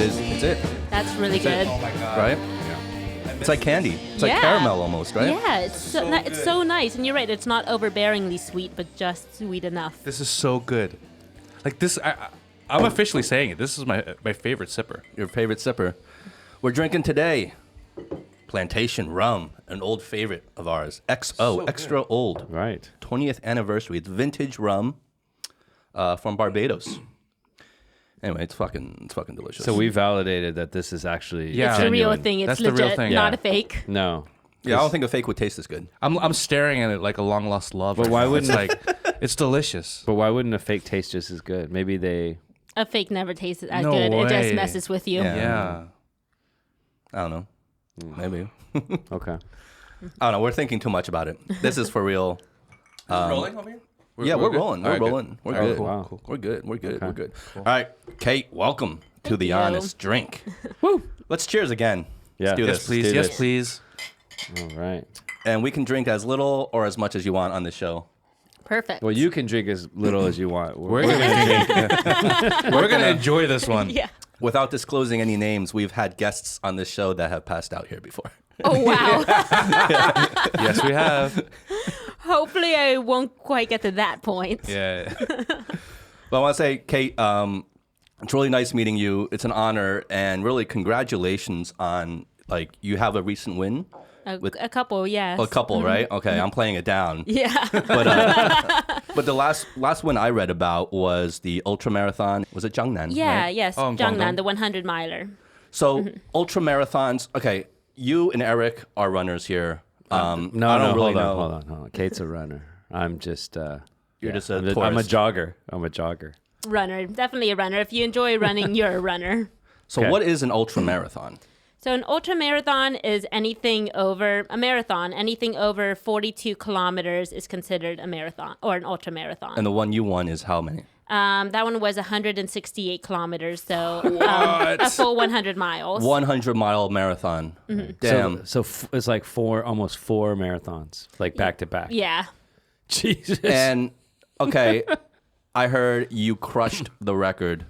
is. It's it. That's really good. Oh my god. Right? Yeah. It's like candy. It's like caramel almost, right? Yeah, it's so nice. And you're right, it's not overbearingly sweet, but just sweet enough. This is so good. Like this, I'm officially saying it. This is my favorite sipper. Your favorite sipper. We're drinking today Plantation Rum, an old favorite of ours. XO, So extra old. Right. 20th anniversary. It's vintage rum from Barbados. Anyway, it's fucking delicious. So we validated that this is actually Yeah. It's a real genuine. thing. It's That's the legit, real thing. not Yeah. a fake. No. yeah, I don't think a fake would taste as good. I'm staring at it like a long lost love. But right why now. wouldn't- it's like it's delicious? But why wouldn't a fake taste just as good? Maybe they. A fake never tastes as No good. It just way. messes with you. Yeah. Yeah. I don't know. Maybe. Okay. I don't know. We're thinking too much about it. This is for real. rolling over here? Yeah, we're rolling. We're All right, good. rolling. We're All right, good. cool, Wow. cool. We're good. We're good. Okay. We're good. All right, Kate, welcome to Thank the you. Honest Drink. Woo. Let's cheers again. Yeah. Let's do Yes, this. please. do Yes, this. please. All right. And we can drink as little or as much as you want on this show. Perfect. Well, you can drink as little as you want. We're gonna enjoy this one. Yeah. Without disclosing any names, we've had guests on this show that have passed out here before. Oh, wow. Yes, we have. Hopefully I won't quite get to that point. Yeah. But I want to say, Kate, it's really nice meeting you. It's an honor, and really congratulations on, like, you have a recent win. A couple, yes. A couple, right? Okay, I'm playing it down. Yeah. But the last one I read about was the ultra marathon. Was it Jiangnan? Yeah, right? yes. Oh, in Jiangnan, Guangdong? the 100 miler. So ultra marathons. Okay, you and Eric are runners here. No, I don't no, really hold know. on, hold on. Kate's a runner. I'm just. You're just a I'm a tourist. jogger. I'm a jogger. Runner. Definitely a runner. If you enjoy running, you're a runner. So Okay. what is an ultra marathon? So an ultra marathon is anything over a marathon. Anything over 42 kilometers is considered a marathon or an ultra marathon. And the one you won is how many? That one was 168 kilometers, so a full 100 miles. 100-mile marathon. Damn. So it's like almost four marathons, like back to back. Yeah. Jesus. And okay, I heard you crushed the record.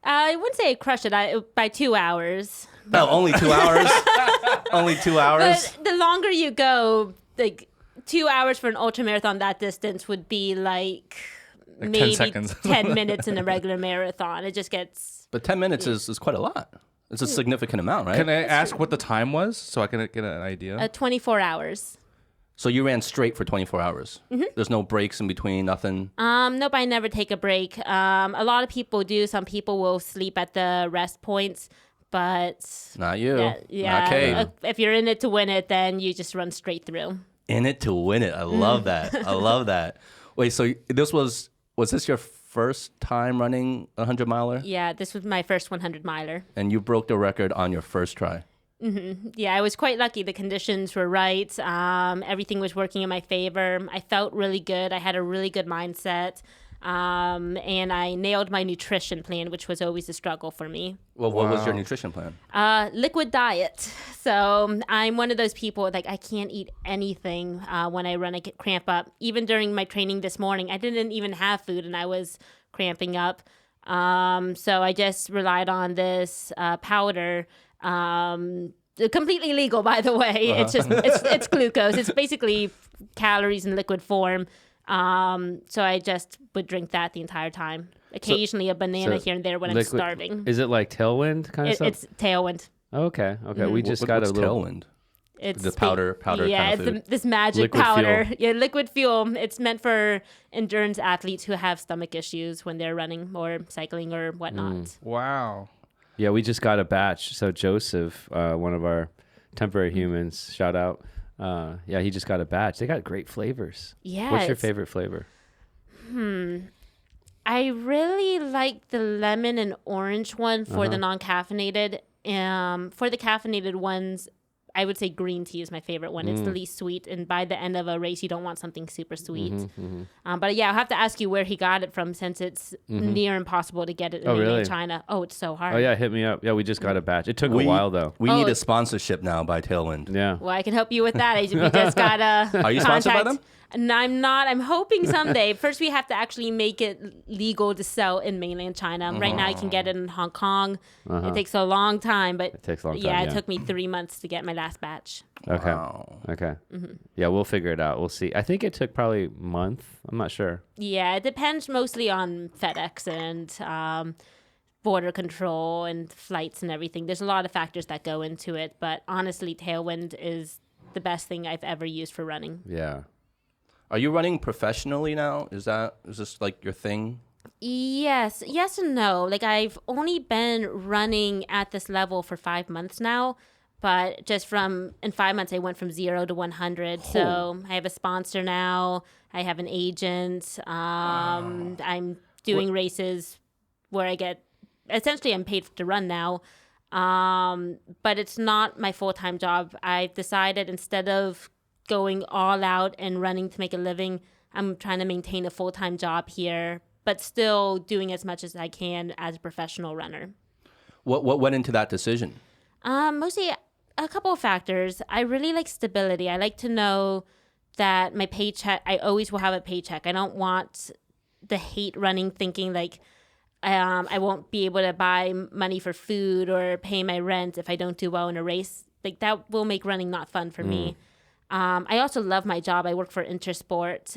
I wouldn't say I crushed it by 2 hours. Oh, only 2 hours? Only 2 hours? But the longer you go, like 2 hours for an ultra marathon that distance would be like 10 maybe seconds. 10 minutes in a regular marathon. It just gets... But 10 minutes is quite a lot. It's a significant amount, right? Can I ask what the time was so I can get an idea? 24 hours. So you ran straight for 24 hours. There's no breaks in between, nothing. Nope, I never take a break. A lot of people do. Some people will sleep at the rest points, but Not you. yeah, Not Kate. if you're in it to win it, then you just run straight through. In it to win it. I love that. I love that. Wait, so this was this your first time running a 100-miler? Yeah, this was my first 100 miler. And you broke the record on your first try. Yeah, I was quite lucky. The conditions were right. Everything was working in my favor. I felt really good. I had a really good mindset. And I nailed my nutrition plan, which was always a struggle for me. Well, what was your nutrition plan? Liquid diet. So I'm one of those people, like, I can't eat anything when I run. I get cramp up. Even during my training this morning, I didn't even have food and I was cramping up. So I just relied on this powder. Completely legal, by the way. It's just it's glucose. It's basically calories in liquid form. So I just would drink that the entire time. Occasionally a banana here and there when I'm starving. Is it like Tailwind kind of stuff? It's Tailwind. Okay. We just got what's a little. Tailwind? It's The powder yeah, kind of it's food. this magic Liquid powder. fuel. Yeah, liquid fuel. It's meant for endurance athletes who have stomach issues when they're running or cycling or whatnot. Wow. Yeah, we just got a batch. So Joseph, one of our temporary humans, shout out. Yeah, he just got a batch. They got great flavors. Yeah. What's your favorite flavor? I really like the lemon and orange one for the non-caffeinated. For the caffeinated ones, I would say green tea is my favorite one. It's the least sweet, and by the end of a race, you don't want something super sweet. But yeah, I'll have to ask you where he got it from, since it's near impossible to get it in really? China. Oh, it's so hard. Oh, yeah, hit me up. Yeah, we just got a batch. It took a while, though. We need a it's- sponsorship now by Tailwind. Yeah. Well, I can help you with that. We just got a Are you sponsored by them? And I'm not. I'm hoping someday. First, we have to actually make it legal to sell in mainland China. Right now, I can get it in Hong Kong. It takes a long time, but It takes a long time. yeah, it took me 3 months to get my last batch. Okay. Wow. Okay. Yeah, we'll figure it out. We'll see. I think it took probably a month. I'm not sure. Yeah, it depends mostly on FedEx and border control and flights and everything. There's a lot of factors that go into it, but honestly, Tailwind is the best thing I've ever used for running. Yeah. Are you running professionally now? Is this like your thing? Yes and no. Like I've only been running at this level for 5 months now, but just in 5 months I went from 0 to 100. So I have a sponsor now. I have an agent. I'm doing races where I'm paid to run now. But it's not my full-time job. I've decided instead of going all out and running to make a living, I'm trying to maintain a full-time job here, but still doing as much as I can as a professional runner. What went into that decision? Mostly a couple of factors. I really like stability. I like to know that my paycheck, I always will have a paycheck. I don't want the hate running thinking like I won't be able to buy money for food or pay my rent if I don't do well in a race. Like that will make running not fun for me. I also love my job. I work for Intersport.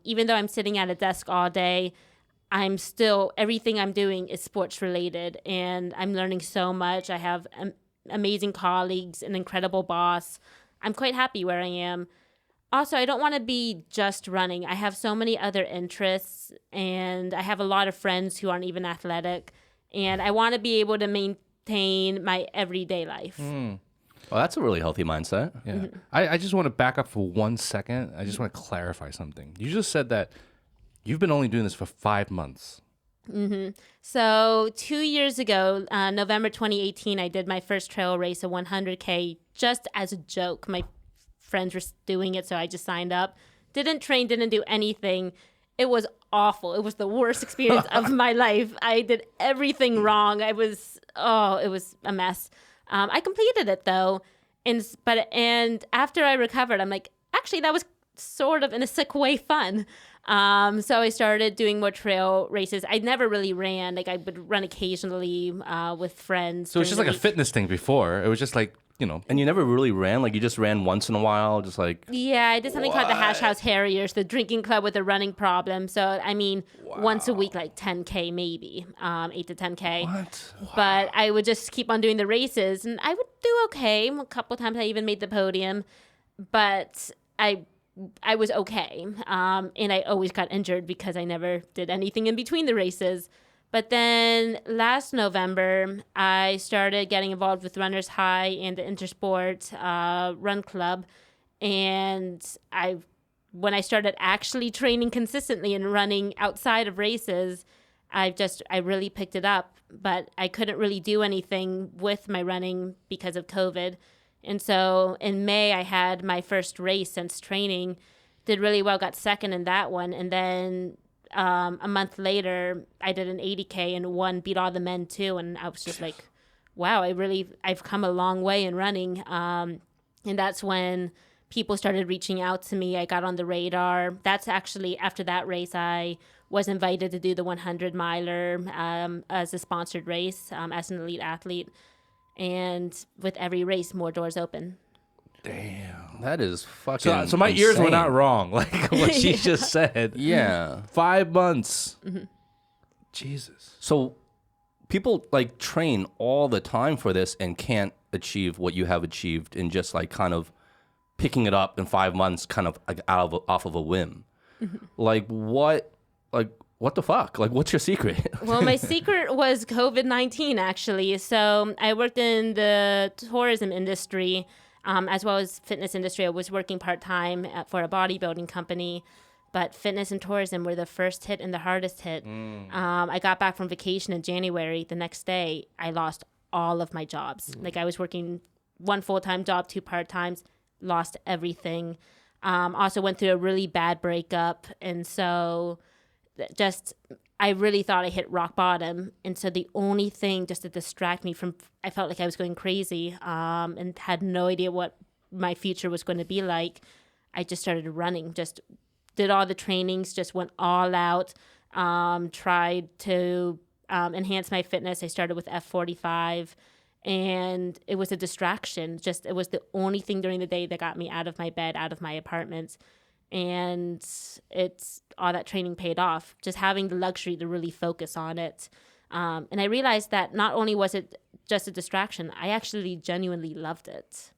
Even though I'm sitting at a desk all day, everything I'm doing is sports related, and I'm learning so much. I have amazing colleagues, an incredible boss. I'm quite happy where I am. Also, I don't want to be just running. I have so many other interests, and I have a lot of friends who aren't even athletic, and I want to be able to maintain my everyday life. Well, that's a really healthy mindset. Yeah. I just want to back up for 1 second. I just want to clarify something. You just said that you've been only doing this for 5 months. So 2 years ago, November 2018, I did my first trail race, a 100K, just as a joke. My friends were doing it, so I just signed up. Didn't train, didn't do anything. It was awful. It was the worst experience of my life. I did everything wrong. It was a mess. I completed it though, and after I recovered, I'm like, actually, that was sort of in a sick way fun. So I started doing more trail races. I never really ran. Like I would run occasionally with friends. So it's just like a fitness thing before. It was just like, And you never really ran? Like you just ran once in a while, just like... Yeah, I did something called the Hash House Harriers, the drinking club with a running problem. So, I mean, once a week, like 10K maybe, 8 to 10K. What? But I would just keep on doing the races, and I would do okay. A couple times I even made the podium, but I was okay. And I always got injured because I never did anything in between the races. But then last November, I started getting involved with Runners High and the Intersport Run Club. And when I started actually training consistently and running outside of races, I really picked it up. But I couldn't really do anything with my running because of COVID. And so in May, I had my first race since training, did really well, got second in that one. And then a month later, I did an 80K and beat all the men too. And I was just like, wow, I've come a long way in running. And that's when people started reaching out to me. I got on the radar. That's actually after that race, I was invited to do the 100 miler as a sponsored race as an elite athlete. And with every race, more doors open. Damn. That is fucking So my ears were insane. not wrong, like what she just said. Yeah. 5 months. Jesus. So people like train all the time for this and can't achieve what you have achieved in just like kind of picking it up in 5 months, kind of like off of a whim. Like what the fuck? Like what's your secret? Well, my secret was COVID-19 actually. So I worked in the tourism industry as well as fitness industry. I was working part-time for a bodybuilding company. But fitness and tourism were the first hit and the hardest hit. I got back from vacation in January. The next day, I lost all of my jobs. Like I was working 1 full-time job, 2 part-times, lost everything. Also went through a really bad breakup. And so I really thought I hit rock bottom. And so the only thing just to distract me from, I felt like I was going crazy and had no idea what my future was going to be like. I just started running, just did all the trainings, just went all out, tried to enhance my fitness. I started with F45, and it was a distraction. Just, it was the only thing during the day that got me out of my bed, out of my apartment. And it's all that training paid off, just having the luxury to really focus on it. And I realized that not only was it just a distraction, I actually genuinely loved it.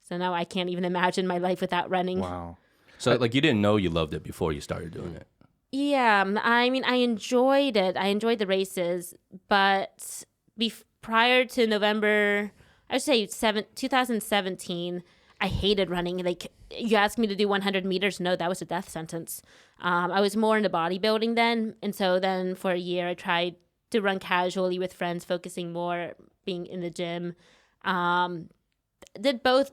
So now I can't even imagine my life without running. Wow. So like you didn't know you loved it before you started doing it. Yeah, I mean, I enjoyed it. I enjoyed the races, but prior to November, I would say 2017, I hated running. Like, you asked me to do 100 meters. No, that was a death sentence. I was more into bodybuilding then. And so then for a year, I tried to run casually with friends, focusing more being in the gym. Did both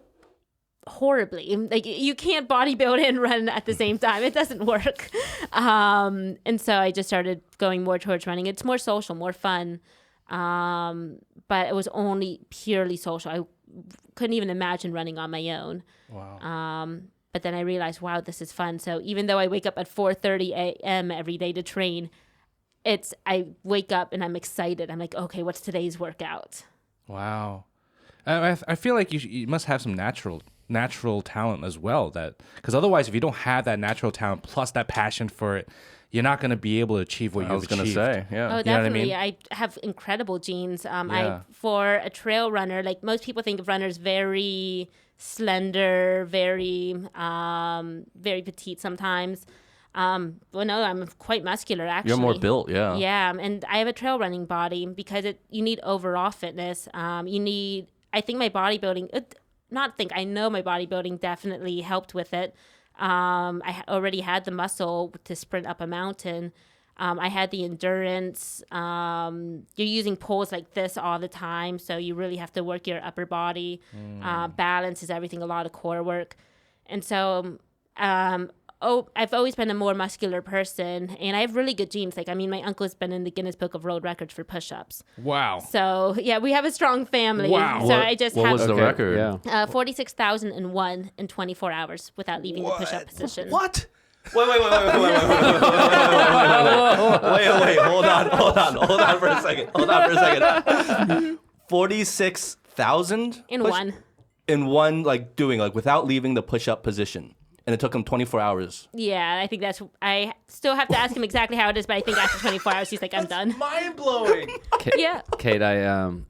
horribly. Like, you can't bodybuild and run at the same time. It doesn't work. And so I just started going more towards running. It's more social, more fun. But it was only purely social. I couldn't even imagine running on my own. Wow. But then I realized, wow, this is fun. So even though I wake up at 4:30 a.m. every day to train, I wake up and I'm excited. I'm like, okay, what's today's workout? Wow. I feel like you must have some natural talent as well, that because otherwise if you don't have that natural talent plus that passion for it, you're not going to be able to achieve what you've achieved. Say, yeah. Oh, You know what I definitely. mean? I have incredible genes. Yeah. For a trail runner, like most people think of runners very slender, very petite sometimes. Well, no, I'm quite muscular actually. You're more built, yeah. Yeah, and I have a trail running body because you need overall fitness. I think my bodybuilding, I know my bodybuilding definitely helped with it. I already had the muscle to sprint up a mountain. I had the endurance. You're using poles like this all the time, so you really have to work your upper body. Balance is everything, a lot of core work. And so I've always been a more muscular person, and I have really good genes. Like, I mean, my uncle's been in the Guinness Book of World Records for push-ups. Wow. So, yeah, we have a strong family. Wow. So I just What have was the record? Yeah. 46,001 in 24 hours without leaving the push-up position. What? Wait, hold on for a second. 46,000 In one. in one, like doing like without leaving the push-up position, and it took him 24 hours. Yeah, I think I still have to ask him exactly how it is, but I think after 24 hours, he's like, I'm done. Mind blowing. Yeah. Kate,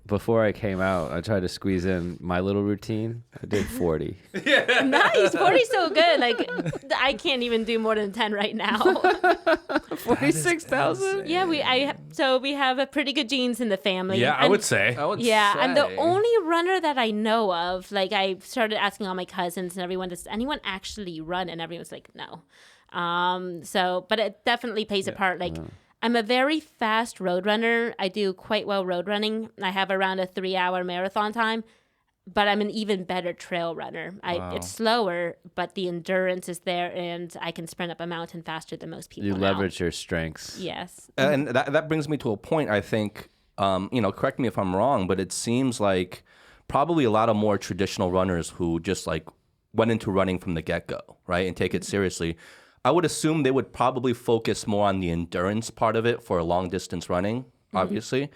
before I came out, I tried to squeeze in my little routine. I did 40. Nice. 40's so good. Like, I can't even do more than 10 right now. 46,000? Yeah, we have a pretty good genes in the family. Yeah, I would say. Yeah, I'm the only runner that I know of. Like, I started asking all my cousins and everyone, does anyone actually run? And everyone's like, no. But it definitely plays a part. Like, I'm a very fast road runner. I do quite well road running. I have around a 3-hour marathon time, but I'm an even better trail runner. It's slower, but the endurance is there, and I can sprint up a mountain faster than most people. You now. leverage your strengths. Yes. And that brings me to a point, I think, correct me if I'm wrong, but it seems like probably a lot of more traditional runners who just like went into running from the get-go, right, and take it seriously, I would assume they would probably focus more on the endurance part of it for long-distance running, obviously,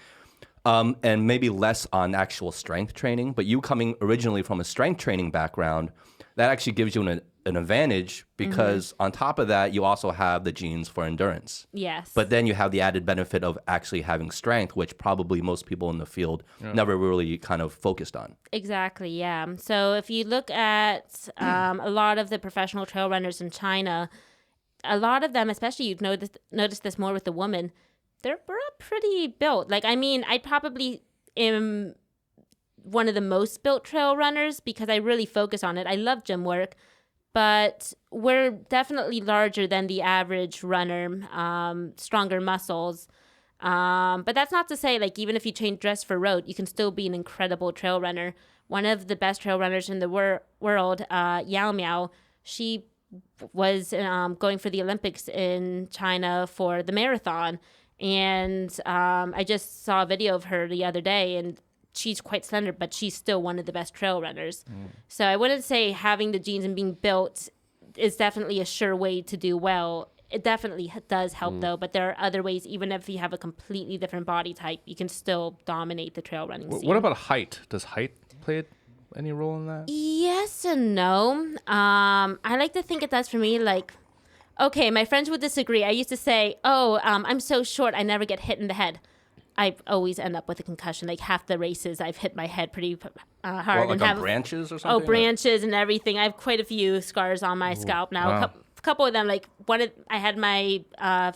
and maybe less on actual strength training. But you coming originally from a strength training background, that actually gives you an advantage because on top of that, you also have the genes for endurance. Yes. But then you have the added benefit of actually having strength, which probably most people in the field never really kind of focused on. Exactly, yeah. So if you look at a lot of the professional trail runners in China, a lot of them, especially you've noticed this more with the women, they're pretty built. Like, I mean, I probably am one of the most built trail runners because I really focus on it. I love gym work, but we're definitely larger than the average runner, stronger muscles. But that's not to say, like, even if you train dress for road, you can still be an incredible trail runner. One of the best trail runners in the world, Yao Miao, she was going for the Olympics in China for the marathon. And I just saw a video of her the other day, and she's quite slender, but she's still one of the best trail runners. So I wouldn't say having the genes and being built is definitely a sure way to do well. It definitely does help though, but there are other ways. Even if you have a completely different body type, you can still dominate the trail running scene. What about height? Does height play any role in that? Yes and no. I like to think it does for me. Like, okay, my friends would disagree. I used to say, I'm so short, I never get hit in the head. I always end up with a concussion. Like half the races, I've hit my head pretty hard. Well, like and on branches or something? Oh, branches and everything. I have quite a few scars on my scalp now. Wow. A couple of them, like I had my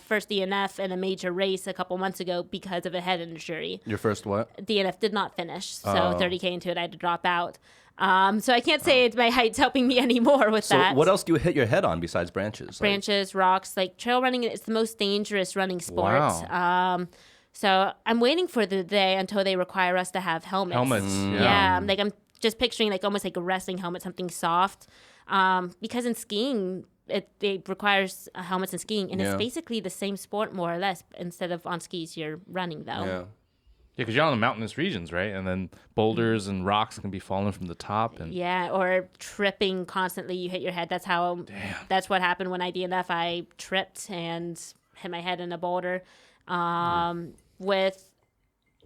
first DNF in a major race a couple months ago because of a head injury. Your first what? DNF did not finish, so 30K into it, I had to drop out. So I can't say my height's helping me anymore with that. So what else do you hit your head on besides branches? Branches, rocks. Like trail running is the most dangerous running sport. Wow. So I'm waiting for the day until they require us to have helmets. Helmets. Yeah. Like I'm just picturing like almost like a wrestling helmet, something soft. Because in skiing, it requires helmets in skiing, and it's basically the same sport more or less. Instead of on skis, you're running though. Yeah. Yeah, because you're on the mountainous regions, right? And then boulders and rocks can be falling from the top. And Yeah, or tripping constantly. You hit your head. That's how. That's what happened when I DNF. I tripped and hit my head in a boulder. With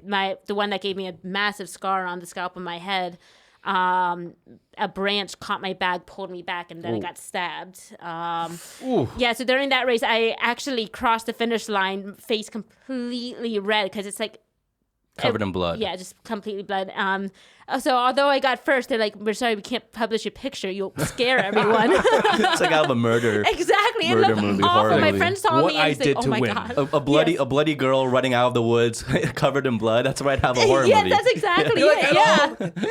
the one that gave me a massive scar on the scalp of my head. A branch caught my bag, pulled me back, and then I got stabbed. Yeah, so during that race, I actually crossed the finish line, face completely red, because it's like Covered in blood. Yeah, just completely blood. So although I got first, they're like, "We're sorry, we can't publish your picture. You'll scare everyone." It's like out of a murder. Exactly. It Murder looked movie, awful. horror My movie. friends told What me, and I it's did like, to "Oh my win." god." A bloody Yes. a bloody girl running out of the woods, covered in blood. That's right. Have a horror Yeah, movie. that's exactly it. Yeah.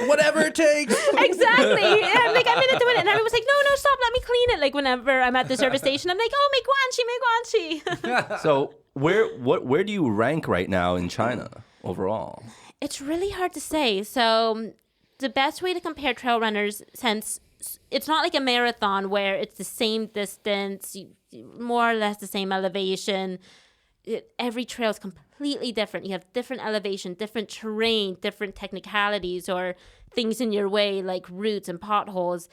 whatever it takes. Exactly. Yeah, like I'm into it, and everyone's like, "No, stop, let me clean it." Like whenever I'm at the service station, I'm like, "Oh, make guanxi." So where do you rank right now in China overall? It's really hard to say. So the best way to compare trail runners, since it's not like a marathon where it's the same distance, more or less the same elevation. Every trail is completely different. You have different elevation, different terrain, different technicalities, or things in your way like roots and potholes.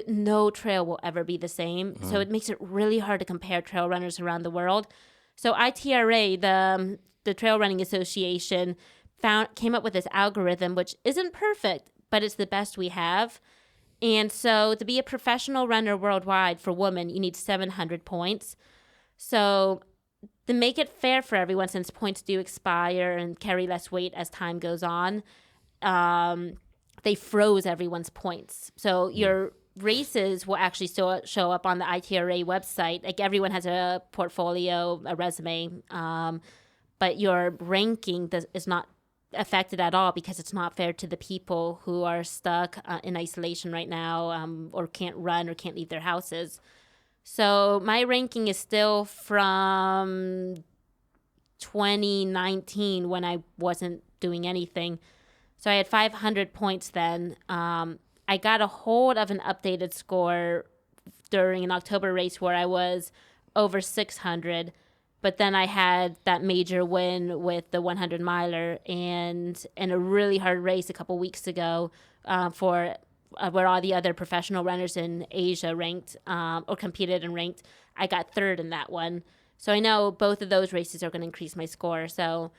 No trail will ever be the same. So it makes it really hard to compare trail runners around the world. So ITRA, the Trail Running Association, came up with this algorithm, which isn't perfect, but it's the best we have. And so to be a professional runner worldwide for women, you need 700 points. So to make it fair for everyone, since points do expire and carry less weight as time goes on, they froze everyone's points. So your races will actually still show up on the ITRA website. Like everyone has a portfolio, a resume, but your ranking is not affected at all, because it's not fair to the people who are stuck in isolation right now, or can't run or can't leave their houses. So my ranking is still from 2019, when I wasn't doing anything. So I had 500 points then. I got a hold of an updated score during an October race where I was over 600. But then I had that major win with the 100 miler, and in a really hard race a couple weeks ago for where all the other professional runners in Asia ranked or competed and ranked. I got third in that one. So I know both of those races are going to increase my score. So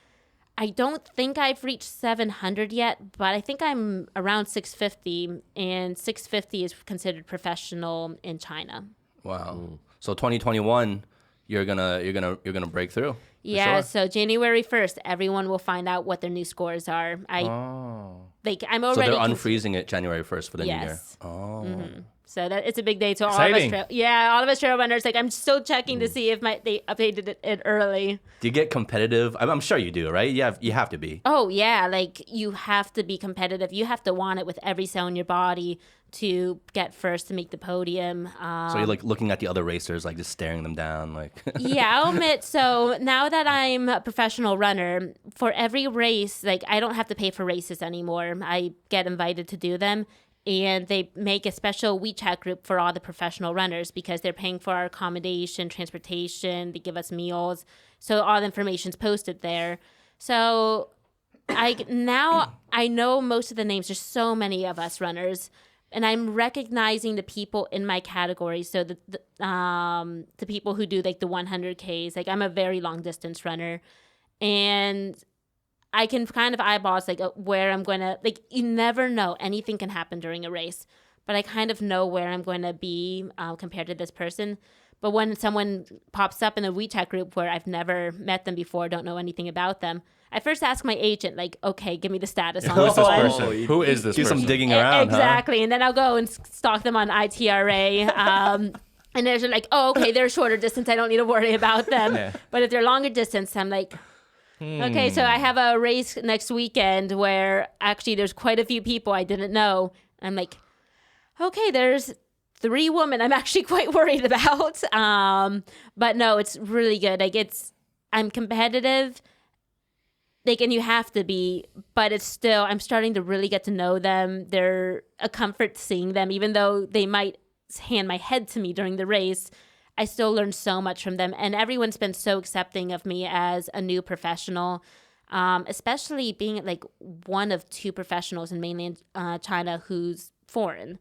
I don't think I've reached 700 yet, but I think I'm around 650, and 650 is considered professional in China. Wow. So 2021. You're gonna break through. Yeah, sure. so January 1st, everyone will find out what their new scores are. I'm So already they're unfreezing it January 1st for the new year. Yes. Oh. Mm-hmm. So that it's a big day to all Exciting. of us. All of us trail runners. Like I'm still checking to see if they updated it early. Do you get competitive? I'm sure you do, right? You have to be. Oh yeah, like you have to be competitive. You have to want it with every cell in your body to get first, to make the podium. So you're like looking at the other racers, like just staring them down, like. Yeah, I'll admit. So now that I'm a professional runner, for every race, like I don't have to pay for races anymore. I get invited to do them. And they make a special WeChat group for all the professional runners, because they're paying for our accommodation, transportation. They give us meals. So all the information's posted there. So I know most of the names. There's so many of us runners. and I'm recognizing the people in my category. So the people who do like the 100Ks, like I'm a very long distance runner, and I can kind of eyeball like where I'm going to, like, you never know. Anything can happen during a race, but I kind of know where I'm going to be compared to this person. But when someone pops up in a WeChat group where I've never met them before, don't know anything about them, I first ask my agent, like, okay, give me the status on Who is this this one. person? Who is this Do person? some digging around, Exactly. And then I'll go and stalk them on ITRA. And they're like, oh, okay, they're shorter distance. I don't need to worry about them. Yeah. But if they're longer distance, I'm like, okay, so I have a race next weekend where actually there's quite a few people I didn't know. I'm like, okay, there's 3 women I'm actually quite worried about. But no, it's really good. Like I'm competitive. Like, and you have to be, but it's still, I'm starting to really get to know them. They're a comfort seeing them, even though they might hand my head to me during the race. I still learn so much from them. And everyone's been so accepting of me as a new professional, especially being like one of 2 professionals in mainland China who's foreign.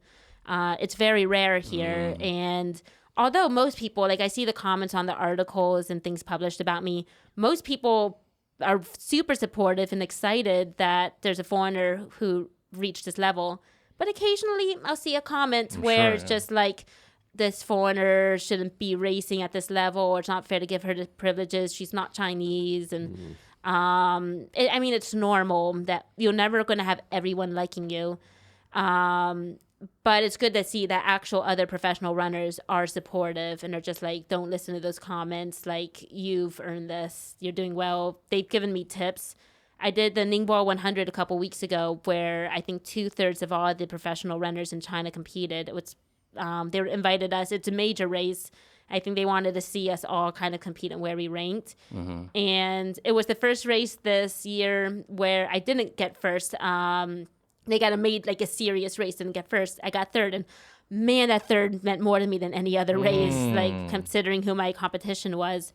It's very rare here. And although most people, like I see the comments on the articles and things published about me, most people are super supportive and excited that there's a foreigner who reached this level. But occasionally I'll see a comment where it's just like, this foreigner shouldn't be racing at this level, or it's not fair to give her the privileges. She's not Chinese. And I mean, it's normal that you're never going to have everyone liking you. But it's good to see that actual other professional runners are supportive and are just like, don't listen to those comments. Like, you've earned this. You're doing well. They've given me tips. I did the Ningbo 100 a couple weeks ago where I think 2/3 of all the professional runners in China competed. It was, they invited us. It's a major race. I think they wanted to see us all kind of compete and where we ranked. And it was the first race this year where I didn't get first. They got made like a serious race, didn't get first. I got 3rd, and man, that 3rd meant more to me than any other race, like considering who my competition was.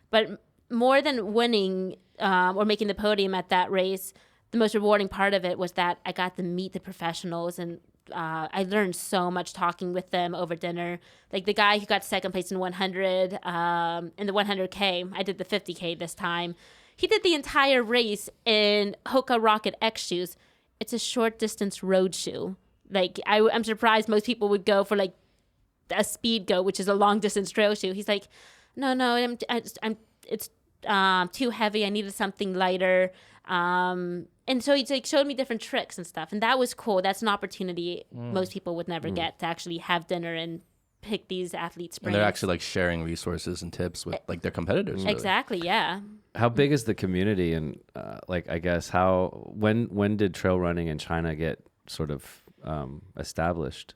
But more than winning or making the podium at that race, the most rewarding part of it was that I got to meet the professionals, and I learned so much talking with them over dinner. Like the guy who got 2nd place in 100, in the 100K, I did the 50K this time. He did the entire race in Hoka Rocket X shoes. It's a short distance road shoe. Like I'm surprised most people would go for like a speed go, which is a long distance trail shoe. He's like, no, it's too heavy. I needed something lighter. And so he like showed me different tricks and stuff, and that was cool. That's an opportunity most people would never get, to actually have dinner and pick these athletes' brains. And they're actually like sharing resources and tips with like their competitors. Really. Exactly, yeah. How big is the community, and like, I guess, when did trail running in China get sort of established?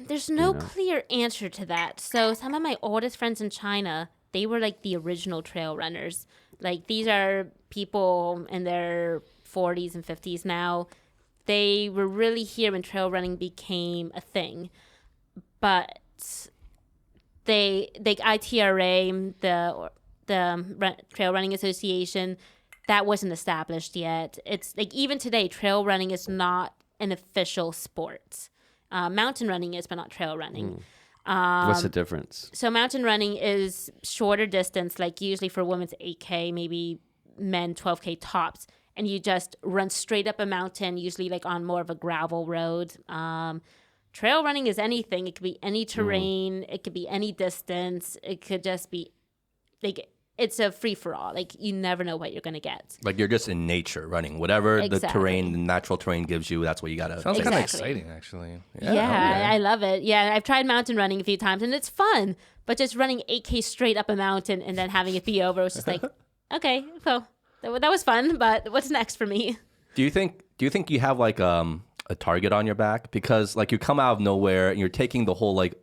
There's no clear answer to that. So some of my oldest friends in China, they were like the original trail runners. Like, these are people in their 40s and 50s now. They were really here when trail running became a thing. But ITRA, the Trail Running Association, that wasn't established yet. It's like, even today, trail running is not an official sport. Mountain running is, but not trail running. What's the difference? So mountain running is shorter distance, like usually for women's 8K, maybe men 12K tops. And you just run straight up a mountain, usually like on more of a gravel road. Trail running is anything. It could be any terrain. It could be any distance. It could just be like, it's a free for all. Like, you never know what you're going to get. Like, you're just in nature running. Whatever the Exactly. natural terrain gives you, that's what you got to. Sounds kind of Exactly. exciting, actually. Yeah, I love it. Yeah, I've tried mountain running a few times, and it's fun. But just running 8K straight up a mountain and then having it be over was just like, okay, well, that was fun, but what's next for me? Do you think you have like a target on your back? Because like, you come out of nowhere and you're taking the whole like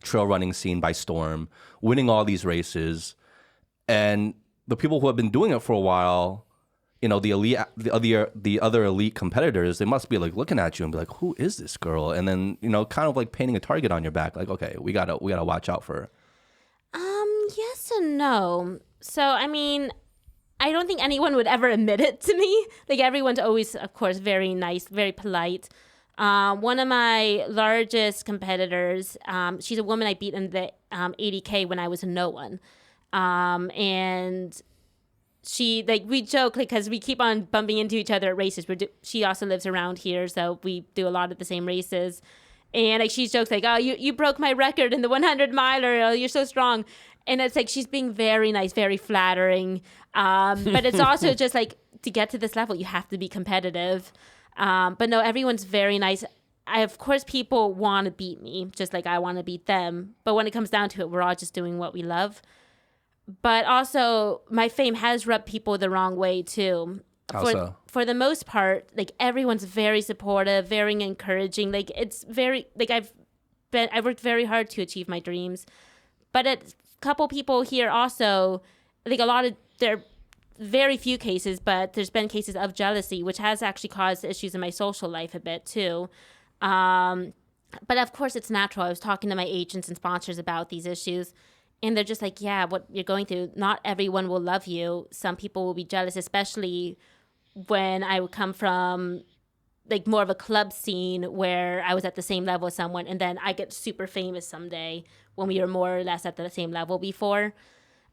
trail running scene by storm, winning all these races, and the people who have been doing it for a while, you know, the other elite competitors, they must be like looking at you and be like, who is this girl? And then, you know, kind of like painting a target on your back, like, okay, we gotta watch out for her. Yes and no. So, I mean, I don't think anyone would ever admit it to me. Like, everyone's always, of course, very nice, very polite. One of my largest competitors, she's a woman I beat in the 80K when I was a no one. And she, like, we joke because we keep on bumping into each other at races. She also lives around here, so we do a lot of the same races. And like she jokes like, "Oh, you broke my record in the 100 miler. Oh, you're so strong." And it's like she's being very nice, very flattering. But it's also just like to get to this level, you have to be competitive. But no, everyone's very nice. Of course, people want to beat me, just like I want to beat them. But when it comes down to it, we're all just doing what we love. But also, my fame has rubbed people the wrong way too. How so? For the most part, like everyone's very supportive, very encouraging. Like it's very like I've worked very hard to achieve my dreams, but a couple people here also, like there are very few cases, but there's been cases of jealousy, which has actually caused issues in my social life a bit too. But of course, it's natural. I was talking to my agents and sponsors about these issues. And they're just like, yeah, what you're going through, not everyone will love you. Some people will be jealous, especially when I would come from like more of a club scene where I was at the same level as someone. And then I get super famous someday when we were more or less at the same level before.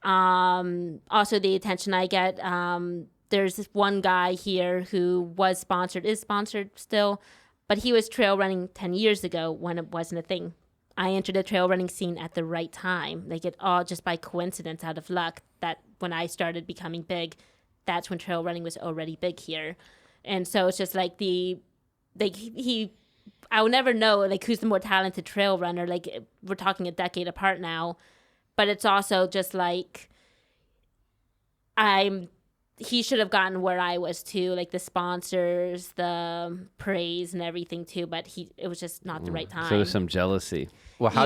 Also, the attention I get, there's this one guy here who is sponsored still, but he was trail running 10 years ago when it wasn't a thing. I entered the trail running scene at the right time, like it all just by coincidence, out of luck, that when I started becoming big, that's when trail running was already big here. And so it's just like I will never know like who's the more talented trail runner. Like we're talking a decade apart now, but it's also just like he should have gotten where I was too, like the sponsors, the praise and everything too, but it was just not the right time. So there's some jealousy. Well, how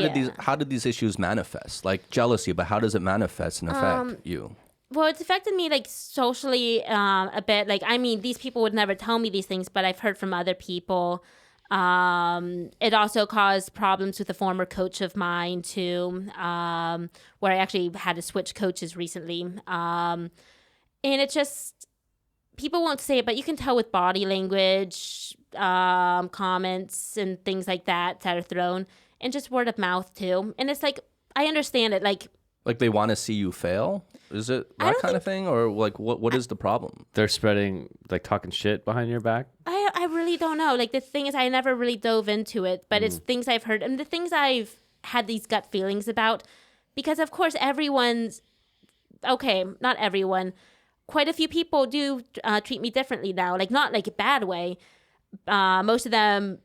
did these issues manifest? Like jealousy, but how does it manifest and affect you? Well, it's affected me like socially a bit. Like, I mean, these people would never tell me these things, but I've heard from other people. It also caused problems with a former coach of mine too, where I actually had to switch coaches recently. And it's just, people won't say it, but you can tell with body language, comments and things like that are thrown, and just word of mouth too. And it's like, I understand it. Like they want to see you fail? Is it that kind of thing? Or like, what is the problem? They're spreading, like talking shit behind your back? I really don't know. Like the thing is, I never really dove into it, but it's things I've heard and the things I've had these gut feelings about, because of course not everyone, quite a few people do treat me differently now, like not like a bad way. Most of them,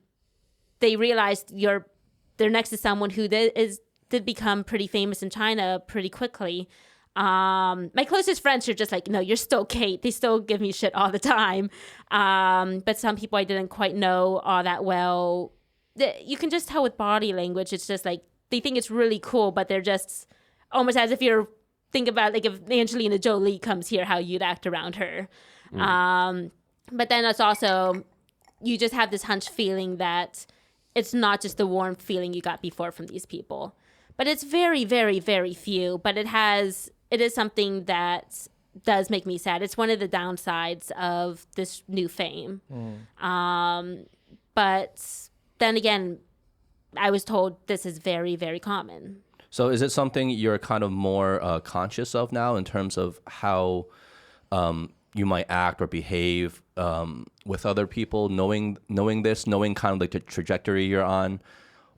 they realized they're next to someone who did become pretty famous in China pretty quickly. My closest friends are just like, no, you're still Kate. They still give me shit all the time. But some people I didn't quite know all that well. You can just tell with body language. It's just like, they think it's really cool, but they're just almost as if think about like if Angelina Jolie comes here, how you'd act around her. But then it's also, you just have this hunch feeling that it's not just the warm feeling you got before from these people. But it's very, very, very few. But it is something that does make me sad. It's one of the downsides of this new fame. But then again, I was told this is very, very common. So is it something you're kind of more conscious of now in terms of how you might act or behave with other people, knowing this, knowing kind of like the trajectory you're on?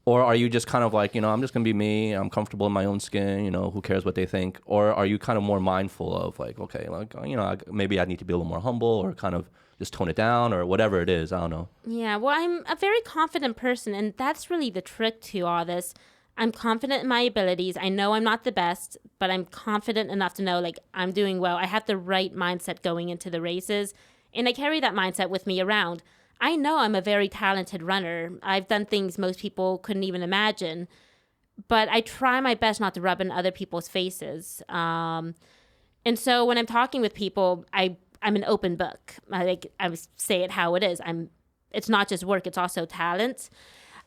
Or are you just kind of like, I'm just going to be me, I'm comfortable in my own skin, who cares what they think? Or are you kind of more mindful of like, okay, like, maybe I need to be a little more humble or kind of just tone it down or whatever it is, I don't know. Yeah, well, I'm a very confident person, and that's really the trick to all this. I'm confident in my abilities. I know I'm not the best, but I'm confident enough to know like I'm doing well. I have the right mindset going into the races, and I carry that mindset with me around. I know I'm a very talented runner. I've done things most people couldn't even imagine, but I try my best not to rub in other people's faces. And so when I'm talking with people, I'm an open book. I say it how it is. It's not just work, it's also talent.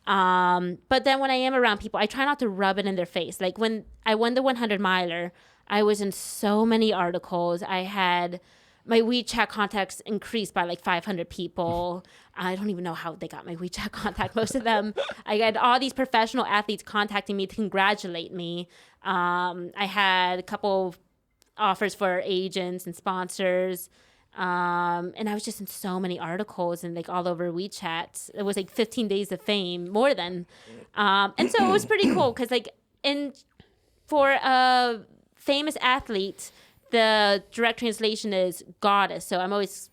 But then when I am around people, I try not to rub it in their face. Like when I won the 100 miler, I was in so many articles. I had my WeChat contacts increased by like 500 people. I don't even know how they got my WeChat contact. Most of them, I got all these professional athletes contacting me to congratulate me. I had a couple offers for agents and sponsors. And I was just in so many articles and like all over WeChat. It was like 15 days of fame, more than. And so it was pretty cool because like for a famous athlete, the direct translation is goddess. So I'm always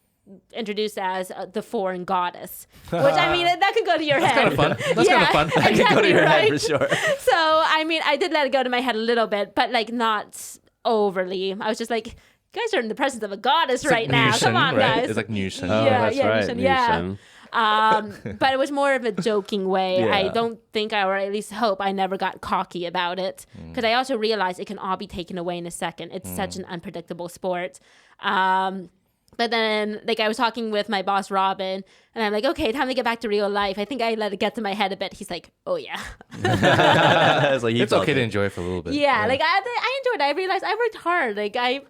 introduced as the foreign goddess, which I mean, that could go to your head. That's kind of fun. That's kind of fun. That could go to your head for sure. So, I mean, I did let it go to my head a little bit, but like not overly. I was just like, you guys are in the presence of a goddess right now. Come on, right? guys. It's like Newson. Oh, Yeah, that's yeah, right. Newson, yeah. Newson. But it was more of a joking way. Yeah. I don't think or at least hope I never got cocky about it. Because I also realized it can all be taken away in a second. It's such an unpredictable sport. But then, like, I was talking with my boss, Robin, and I'm like, okay, time to get back to real life. I think I let it get to my head a bit. He's like, oh, yeah. It's like It's okay to enjoy it for a little bit. Yeah, like, I enjoyed it. I realized I worked hard. Like, I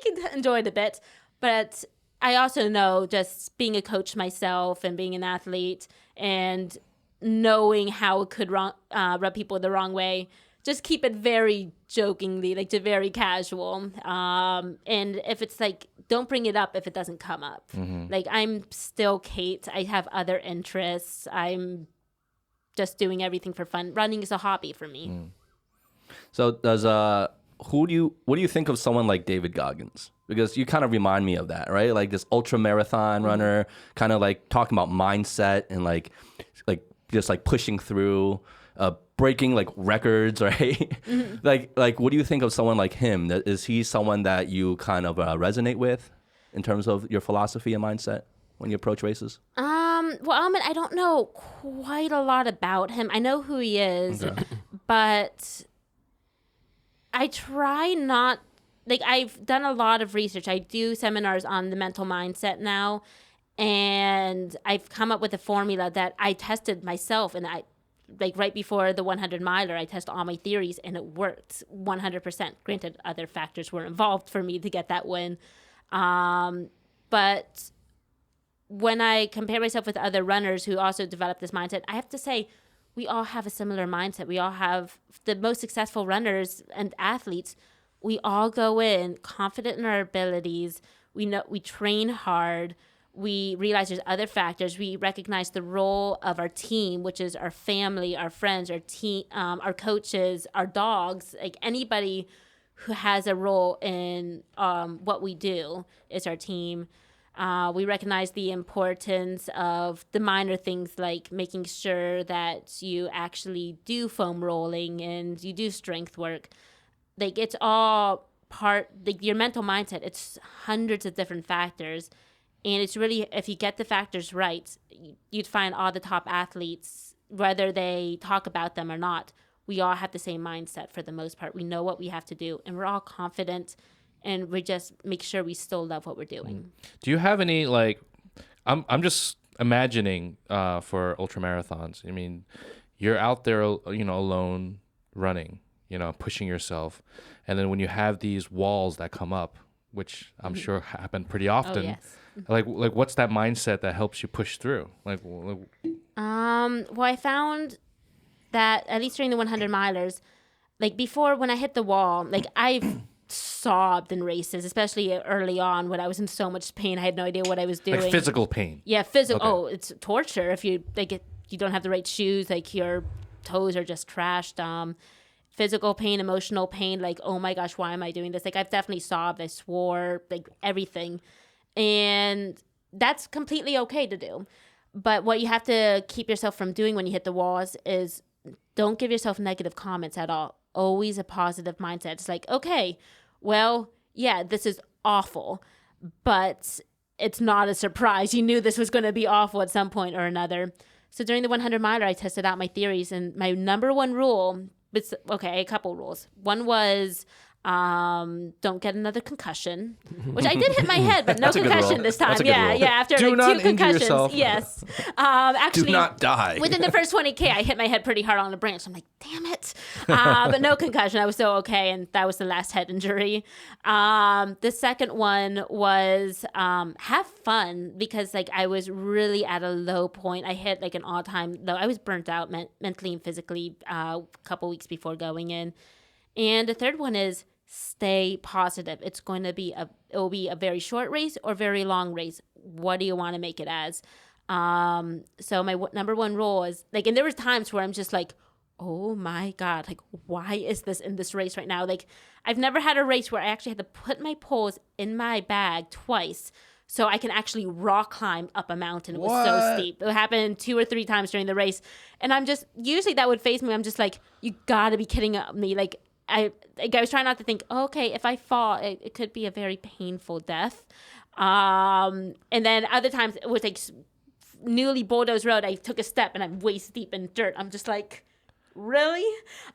could enjoy it a bit. But I also know just being a coach myself and being an athlete and knowing how it could rub people the wrong way, just keep it very jokingly, like just very casual. And if it's like, don't bring it up if it doesn't come up. Like, I'm still Kate. I have other interests. I'm just doing everything for fun. Running is a hobby for me. So does what do you think of someone like David Goggins? Because you kind of remind me of that, right? Like this ultra marathon runner, kind of like talking about mindset and like just like pushing through, breaking like records, right? Like what do you think of someone like him? Is he someone that you kind of resonate with in terms of your philosophy and mindset when you approach races? Well, I don't know quite a lot about him. I know who he is, but I try not, like, I've done a lot of research. I do seminars on the mental mindset now, and I've come up with a formula that I tested myself, and like right before the 100 miler, I tested all my theories, and it worked 100%. Granted, other factors were involved for me to get that win. But when I compare myself with other runners who also developed this mindset, I have to say we all have a similar mindset. We all have the most successful runners and athletes. We all go in confident in our abilities. We know we train hard. We realize there's other factors. We recognize the role of our team, which is our family, our friends, our team, our coaches, our dogs. Like anybody who has a role in what we do is our team. We recognize the importance of the minor things like making sure that you actually do foam rolling and you do strength work. Like it's all part, like your mental mindset, it's hundreds of different factors. And it's really, if you get the factors right, you'd find all the top athletes, whether they talk about them or not, we all have the same mindset for the most part. We know what we have to do, and we're all confident, and we just make sure we still love what we're doing. Do you have any, like, I'm just imagining for ultra marathons. I mean, you're out there, alone running, pushing yourself. And then when you have these walls that come up, which I'm sure happen pretty often. Oh, yes. Like what's that mindset that helps you push through? Well, I found that at least during the 100 milers, like before when I hit the wall, like I've sobbed in races, especially early on when I was in so much pain. I had no idea what I was doing. Like physical pain. Yeah, physical. Okay. Oh, it's torture if you you don't have the right shoes. Like your toes are just trashed. Physical pain, emotional pain. Like, oh my gosh, why am I doing this? Like I've definitely sobbed. I swore. Like everything. And that's completely okay to do. But what you have to keep yourself from doing when you hit the walls is don't give yourself negative comments at all. Always a positive mindset. It's like, okay, well, yeah, this is awful, but it's not a surprise. You knew this was going to be awful at some point or another. So during the 100 miler, I tested out my theories, and my number one rule, a couple rules. One was Don't get another concussion, which I did hit my head, but no That's a good concussion rule. this time. That's a good rule. Yeah. After Do like not 2 injure concussions, yourself. yes. Actually, Do not die. within the first 20K, I hit my head pretty hard on a branch. I'm like, damn it. But no concussion. I was so okay. And that was the last head injury. The second one was have fun, because like I was really at a low point. I hit like an all-time low. I was burnt out mentally and physically a couple weeks before going in. And the third one is stay positive. It will be a very short race or very long race. What do you want to make it as? So my number one rule is like, and there were times where I'm just like, oh my God, like, why is this in this race right now? Like, I've never had a race where I actually had to put my poles in my bag twice so I can actually rock climb up a mountain. It was so steep. It happened 2 or 3 times during the race. And I'm just, usually that would faze me. I'm just like, you gotta be kidding me. Like, I was trying not to think, oh, okay, if I fall, it could be a very painful death. And then other times it was like newly bulldozed road. I took a step and I'm waist deep in dirt. I'm just like, really?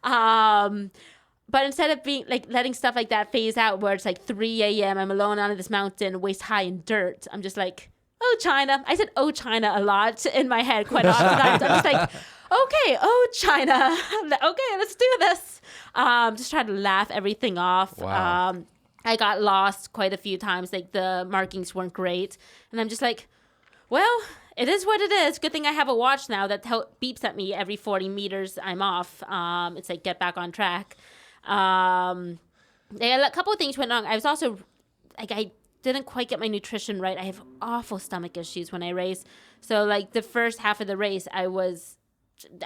But instead of being like letting stuff like that phase out, where it's like 3 a.m., I'm alone on this mountain, waist high in dirt, I'm just like, oh, China. I said, oh, China a lot in my head quite often. I'm just like, okay, oh, China. Okay, let's do this. Just try to laugh everything off. Wow. I got lost quite a few times. Like the markings weren't great. And I'm just like, well, it is what it is. Good thing I have a watch now that beeps at me every 40 meters I'm off. It's like, get back on track. A couple of things went wrong. I was also, like, I didn't quite get my nutrition right. I have awful stomach issues when I race. So, like, the first half of the race, I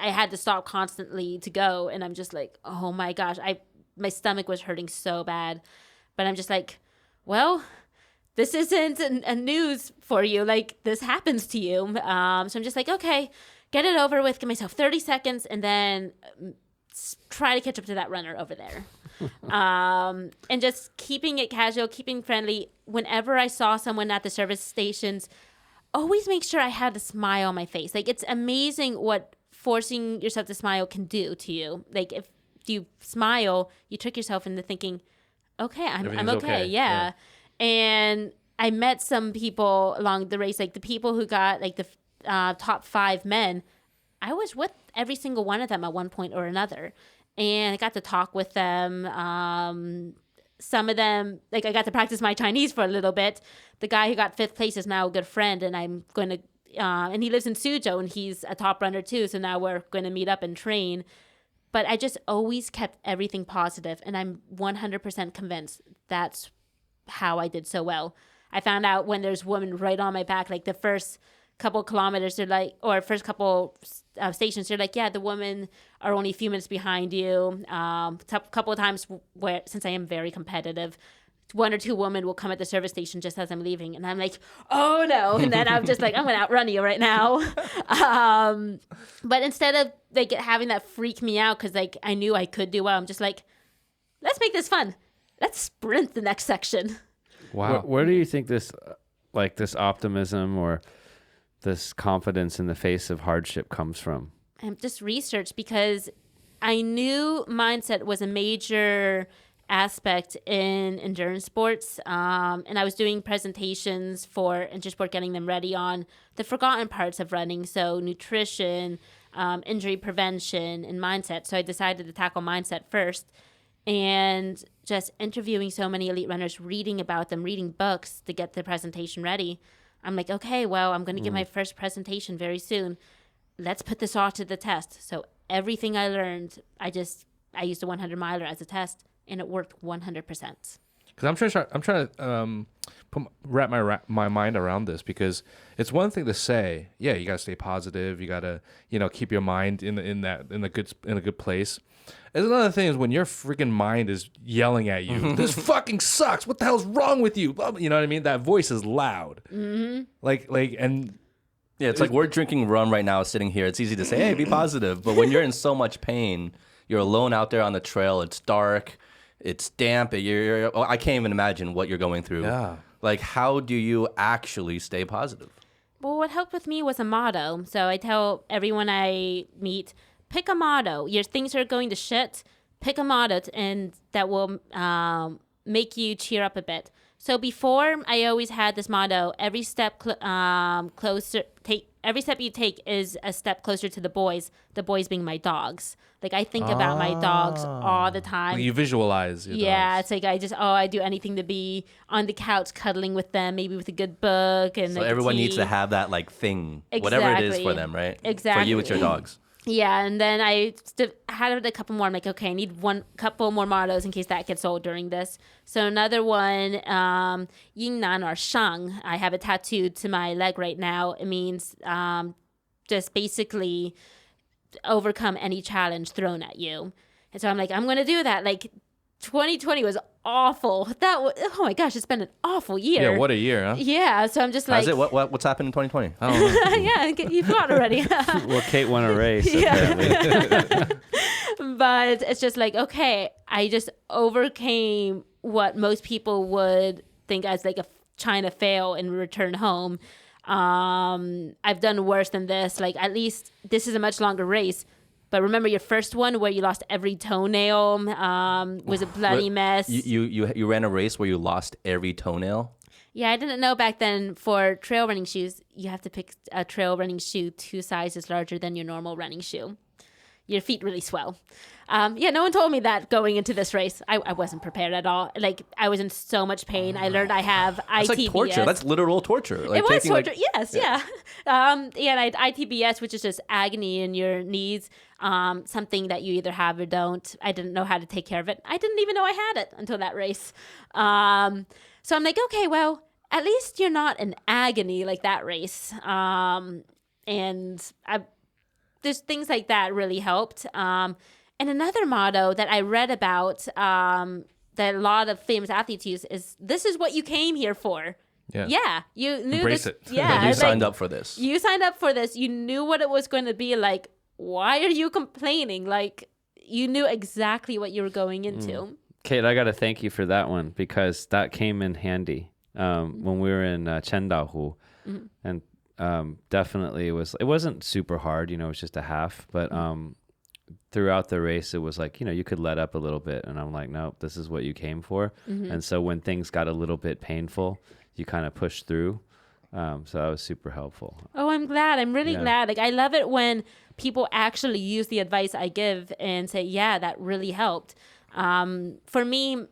had to stop constantly to go. And I'm just like, oh my gosh, my stomach was hurting so bad. But I'm just like, well, this isn't a news for you. Like, this happens to you. So I'm just like, okay, get it over with. Give myself 30 seconds and then try to catch up to that runner over there. And just keeping it casual, keeping friendly. Whenever I saw someone at the service stations, always make sure I had a smile on my face. Like, it's amazing what forcing yourself to smile can do to you. Like, if you smile, you trick yourself into thinking, okay, I'm okay. Yeah. And I met some people along the race, like the people who got like the top 5 men. I was with every single one of them at one point or another. And I got to talk with them. Some of them, like, I got to practice my Chinese for a little bit. The guy who got 5th place is now a good friend, and I'm going to, and he lives in Suzhou, and he's a top runner too. So now we're going to meet up and train. But I just always kept everything positive, and I'm 100% convinced that's how I did so well. I found out when there's women right on my back, like the first couple kilometers, they're like, or first couple stations, they're like, yeah, the women are only a few minutes behind you. Couple of times where, since I am very competitive, 1 or 2 women will come at the service station just as I'm leaving, and I'm like, oh no, and then I'm just like, I'm gonna outrun you right now. But instead of like having that freak me out, because like I knew I could do well, I'm just like, let's make this fun. Let's sprint the next section. Wow. Where do you think this, like this optimism or this confidence in the face of hardship comes from? Just research, because I knew mindset was a major aspect in endurance sports, and I was doing presentations for Intersport, getting them ready on the forgotten parts of running, so nutrition, injury prevention, and mindset. So I decided to tackle mindset first, and just interviewing so many elite runners, reading about them, reading books to get the presentation ready. I'm like, okay, well, I'm going to give my first presentation very soon. Let's put this all to the test. So everything I learned, I used a 100 miler as a test, and it worked 100%. Because I'm trying to wrap my mind around this, because it's one thing to say, yeah, you gotta stay positive, you gotta keep your mind in a good place. It's another thing is when your freaking mind is yelling at you, this fucking sucks. What the hell's wrong with you? You know what I mean? That voice is loud. Mm-hmm. And yeah, it's like we're drinking rum right now, sitting here. It's easy to say, hey, be positive, but when you're in so much pain, you're alone out there on the trail. It's dark. It's damp. I can't even imagine what you're going through. Yeah. Like, how do you actually stay positive? Well, what helped with me was a motto. So I tell everyone I meet, pick a motto. Your things are going to shit. pick a motto and that will make you cheer up a bit. So before, I always had this motto: every step closer. Every step you take is a step closer to the boys. The boys being my dogs. Like I think about my dogs all the time. You visualize your Yeah, dogs. it's like I do anything to be on the couch cuddling with them, maybe with a good book and So like everyone tea. needs to have that like thing, whatever it is for Exactly. them, right? Exactly. For you, it's your dogs. Yeah, and then I had a couple more. I'm like, okay, I need couple more mottos in case that gets old during this. So another one, Jiangnan or Shang. I have it tattooed to my leg right now. It means just basically overcome any challenge thrown at you. And so I'm like, I'm going to do that. Like 2020 was awful. Oh my gosh, it's been an awful year. Yeah, what a year, huh? Yeah, so I'm just like, How's it? What's happened in 2020? I don't know. yeah, you forgot already. Well, Kate won a race. Yeah. apparently. But it's just like, okay, I just overcame what most people would think as like a China fail and return home. I've done worse than this. Like, at least this is a much longer race. But remember your first one where you lost every toenail, was a bloody mess. You ran a race where you lost every toenail? Yeah, I didn't know back then for trail running shoes, you have to pick a trail running shoe 2 sizes larger than your normal running shoe. Your feet really swell. Yeah, no one told me that going into this race. I wasn't prepared at all. Like, I was in so much pain. I learned I have ITBS. That's like torture. That's literal torture. Like It was taking, torture. like- Yes, yeah. And I had ITBS, which is just agony in your knees. Something that you either have or don't. I didn't know how to take care of it. I didn't even know I had it until that race. So I'm like, okay, well, at least you're not in agony like that race. There's things like that really helped. And another motto that I read about that a lot of famous athletes use is, this is what you came here for. Yeah, you knew Embrace this. it. Yeah, you signed up for this. You signed up for this. You knew what it was going to be like. Why are you complaining? Like, you knew exactly what you were going into. Kate, I got to thank you for that one because that came in handy when we were in Chendahu. And definitely it wasn't super hard, it was just a half, but throughout the race, it was like, you could let up a little bit. And I'm like, no, this is what you came for. And so when things got a little bit painful, you kind of pushed through. So that was super helpful. Oh, I'm glad. I'm really glad. Like, I love it when people actually use the advice I give and say, yeah, that really helped. For me,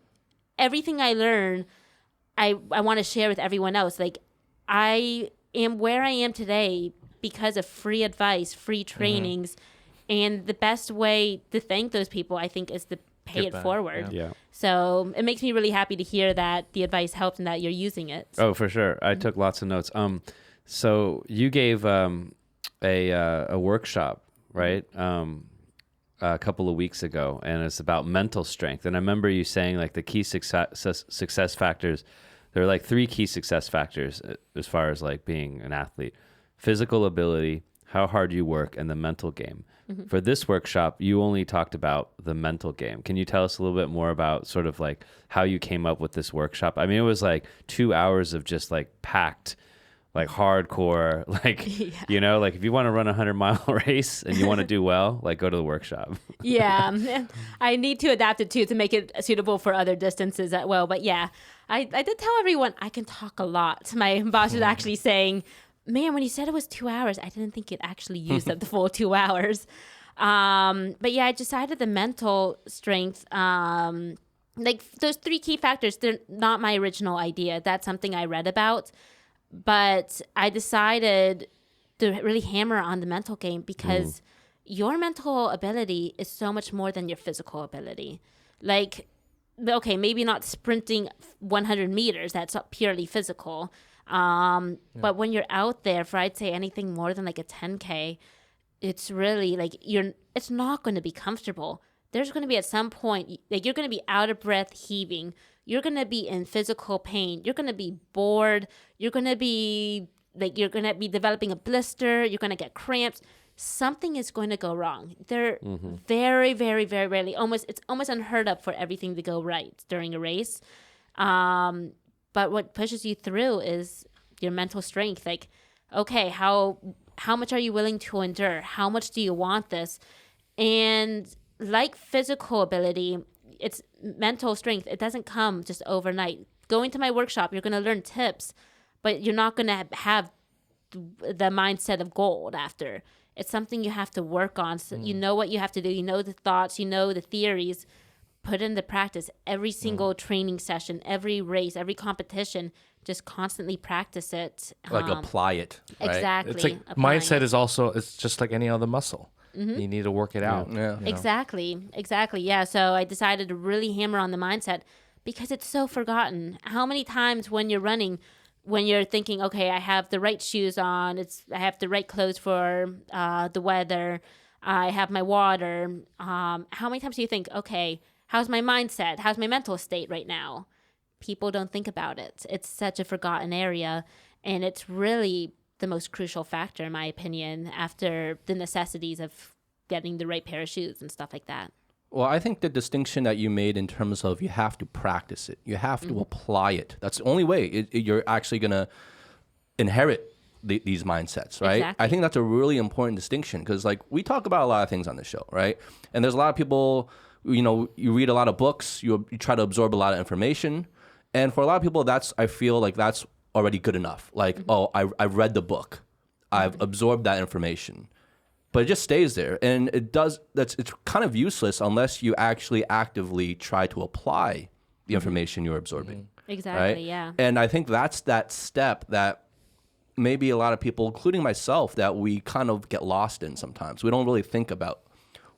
everything I learn, I want to share with everyone else. Like, I am where I am today because of free advice, free trainings. And the best way to thank those people, I think, is to pay it forward. Yeah. So it makes me really happy to hear that the advice helped and that you're using it. Oh, for sure. I took lots of notes. So you gave a workshop, right? A couple of weeks ago, and it's about mental strength. And I remember you saying like the key success factors. There are like 3 key success factors as far as like being an athlete: physical ability, how hard you work, and the mental game. For this workshop, you only talked about the mental game. Can you tell us a little bit more about sort of like how you came up with this workshop? I mean, it was like 2 hours of just like packed, like hardcore, like, like if you want to run a 100-mile race and you want to do well, like go to the workshop. Yeah, I need to adapt it too to make it suitable for other distances as well. But yeah, I did tell everyone I can talk a lot. My boss was actually saying, man, when you said it was 2 hours, I didn't think it actually used up the full 2 hours. But yeah, I decided the mental strength, like those 3 key factors, they're not my original idea. That's something I read about. But I decided to really hammer on the mental game because your mental ability is so much more than your physical ability. Like, okay, maybe not sprinting 100 meters, that's purely physical. But when you're out there for, I'd say, anything more than like a 10K, it's really like it's not going to be comfortable. There's going to be at some point, like you're going to be out of breath, heaving. You're going to be in physical pain. You're going to be bored. You're going to be developing a blister. You're going to get cramps. Something is going to go wrong. They're very, very, very rarely, it's almost unheard of for everything to go right during a race. But what pushes you through is your mental strength. Like, okay, how much are you willing to endure? How much do you want this? And like physical ability, it's mental strength. It doesn't come just overnight. Going to my workshop, you're going to learn tips, but you're not going to have the mindset of gold after. It's something you have to work on. So you know what you have to do. You know the thoughts, you know the theories. Put into practice every single training session, every race, every competition. Just constantly practice it. Like apply it. Right? Exactly. It's like applying mindset it. is also, it's just like any other muscle. You need to work it out. Yeah. you know? Exactly. Yeah. So I decided to really hammer on the mindset because it's so forgotten. How many times when you're running, when you're thinking, okay, I have the right shoes on, I have the right clothes for the weather, I have my water. How many times do you think, okay, how's my mindset? How's my mental state right now? People don't think about it. It's such a forgotten area, and it's really the most crucial factor, in my opinion, after the necessities of getting the right pair of shoes and stuff like that. Well, I think the distinction that you made in terms of you have to practice it, you have to apply it. That's the only way you're actually going to inherit these mindsets, right? Exactly. I think that's a really important distinction because, like, we talk about a lot of things on the show, right? And there's a lot of people, you read a lot of books, you try to absorb a lot of information. And for a lot of people, I feel like that's already good enough. Like, I've read the book. I've absorbed that information. But it just stays there. And it's kind of useless unless you actually actively try to apply the information you're absorbing. Exactly, right? yeah. And I think that's that step that maybe a lot of people, including myself, that we kind of get lost in sometimes. We don't really think about.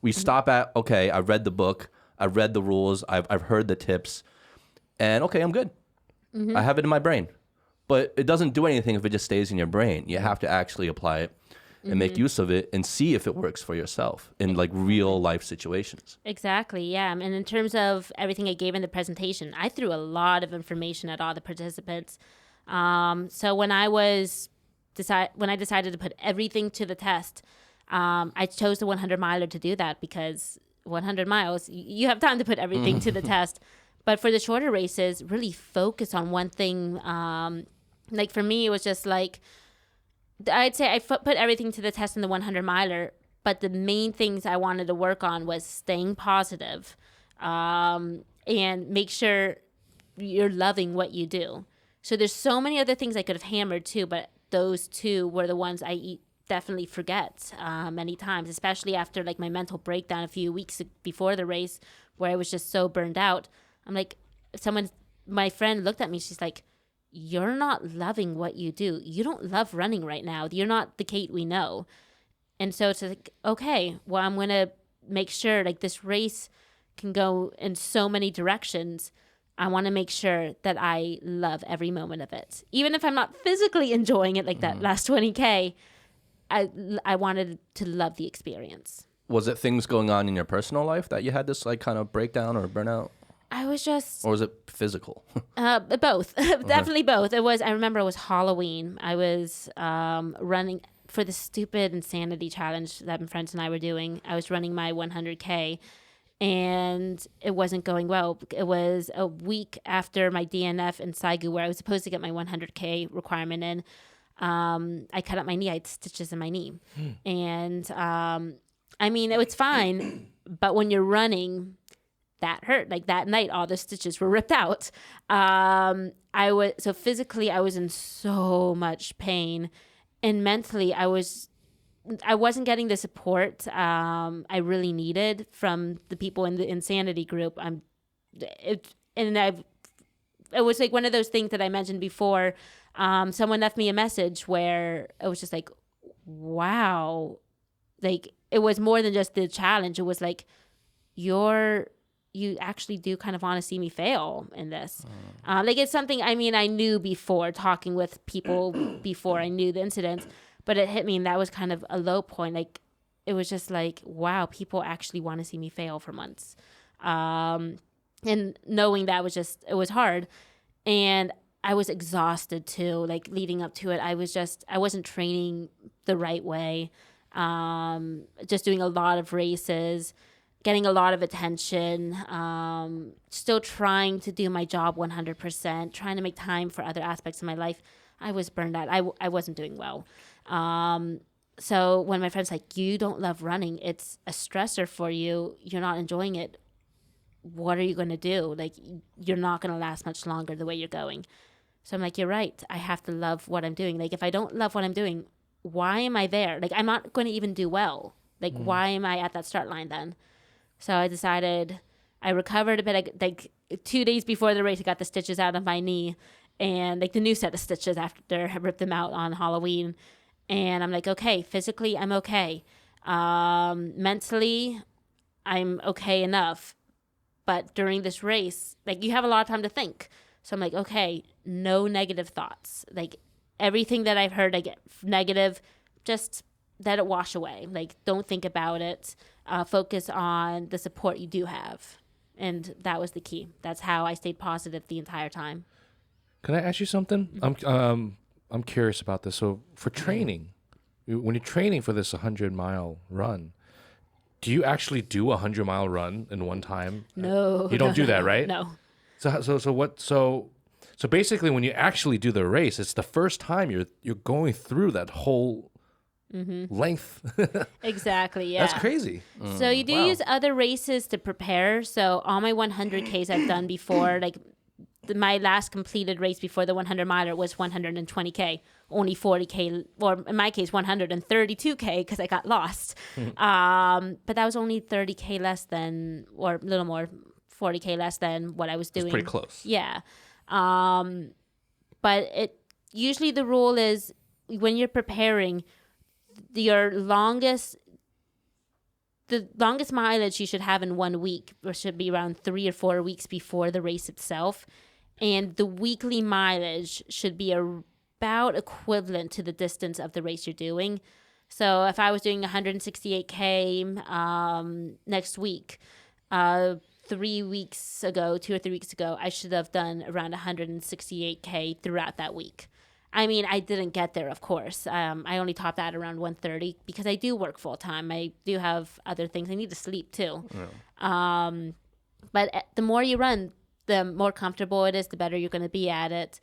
We stop at, okay, I've read the book, I've read the rules, I've heard the tips, and okay, I'm good. I have it in my brain. But it doesn't do anything if it just stays in your brain. You have to actually apply it and make use of it and see if it works for yourself in like real life situations. Exactly, yeah. And in terms of everything I gave in the presentation, I threw a lot of information at all the participants. So when I decided to put everything to the test, I chose the 100 miler to do that because 100 miles, you have time to put everything to the test. But for the shorter races, really focus on one thing. Like for me, it was just like, I'd say I put everything to the test in the 100 miler, but the main things I wanted to work on was staying positive, and make sure you're loving what you do. So there's so many other things I could have hammered too, but those two were the ones I definitely forget many times, especially after like my mental breakdown a few weeks before the race where I was just so burned out. I'm like, my friend looked at me, she's like, you're not loving what you do. You don't love running right now. You're not the Kate we know. And so it's like, okay, well, I'm going to make sure like this race can go in so many directions. I want to make sure that I love every moment of it. Even if I'm not physically enjoying it like that last 20K, I wanted to love the experience. Was it things going on in your personal life that you had this like kind of breakdown or burnout? I was just... Or was it physical? Both. Definitely both. I remember it was Halloween. I was running for the stupid insanity challenge that my friends and I were doing. I was running my 100K and it wasn't going well. It was a week after my DNF in Saigu where I was supposed to get my 100K requirement in. I cut up my knee. I had stitches in my knee. And I mean, it was fine. But when you're running... that hurt. Like that night, all the stitches were ripped out. So physically, I was in so much pain, and mentally, I wasn't getting the support I really needed from the people in the insanity group. It was like one of those things that I mentioned before. Someone left me a message where it was just like, wow, like it was more than just the challenge. It was like you actually do kind of want to see me fail in this. Like it's something, I mean, I knew before talking with people before I knew the incident, but it hit me and that was kind of a low point. Like it was just like, wow, people actually want to see me fail for months. And knowing that it was hard. And I was exhausted too, like leading up to it. I wasn't training the right way. Just doing a lot of races, getting a lot of attention, still trying to do my job 100%, trying to make time for other aspects of my life. I was burned out. I wasn't doing well. So when my friend's like, you don't love running, it's a stressor for you, you're not enjoying it, what are you going to do? Like, you're not going to last much longer the way you're going. So I'm like, you're right. I have to love what I'm doing. Like, if I don't love what I'm doing, why am I there? Like, I'm not going to even do well. Like, why am I at that start line then? So I decided, I recovered a bit. Like 2 days before the race, I got the stitches out of my knee, and like the new set of stitches after I ripped them out on Halloween. And I'm like, okay, physically, I'm okay. Mentally, I'm okay enough. But during this race, like, you have a lot of time to think. So I'm like, okay, no negative thoughts. Like, everything that I've heard, I get negative, just let it wash away. Like, don't think about it. Focus on the support you do have. And that was the key. That's how I stayed positive the entire time. Can I ask you something? I'm curious about this. So for training, when you're training for this 100-mile run, do you actually do a 100-mile run in one time? No. You don't do that, right? No. So basically, when you actually do the race, it's the first time you're going through that whole length. Exactly, yeah. That's crazy. So you do use other races to prepare. So all my 100Ks I've done before, like my last completed race before the 100-miler was 120K, only 40K, or in my case, 132K because I got lost. But that was only 30K less than, or a little more, 40K less than what I was doing. It's pretty close. Yeah. But usually the rule is when you're preparing, the longest mileage you should have in 1 week, or should be around 3 or 4 weeks before the race itself. And the weekly mileage should be about equivalent to the distance of the race you're doing. So if I was doing 168K next week, 2 or 3 weeks ago, I should have done around 168K throughout that week. I mean, I didn't get there, of course. I only topped that around 130 because I do work full time. I do have other things. I need to sleep too. Yeah. But the more you run, the more comfortable it is, the better you're going to be at it.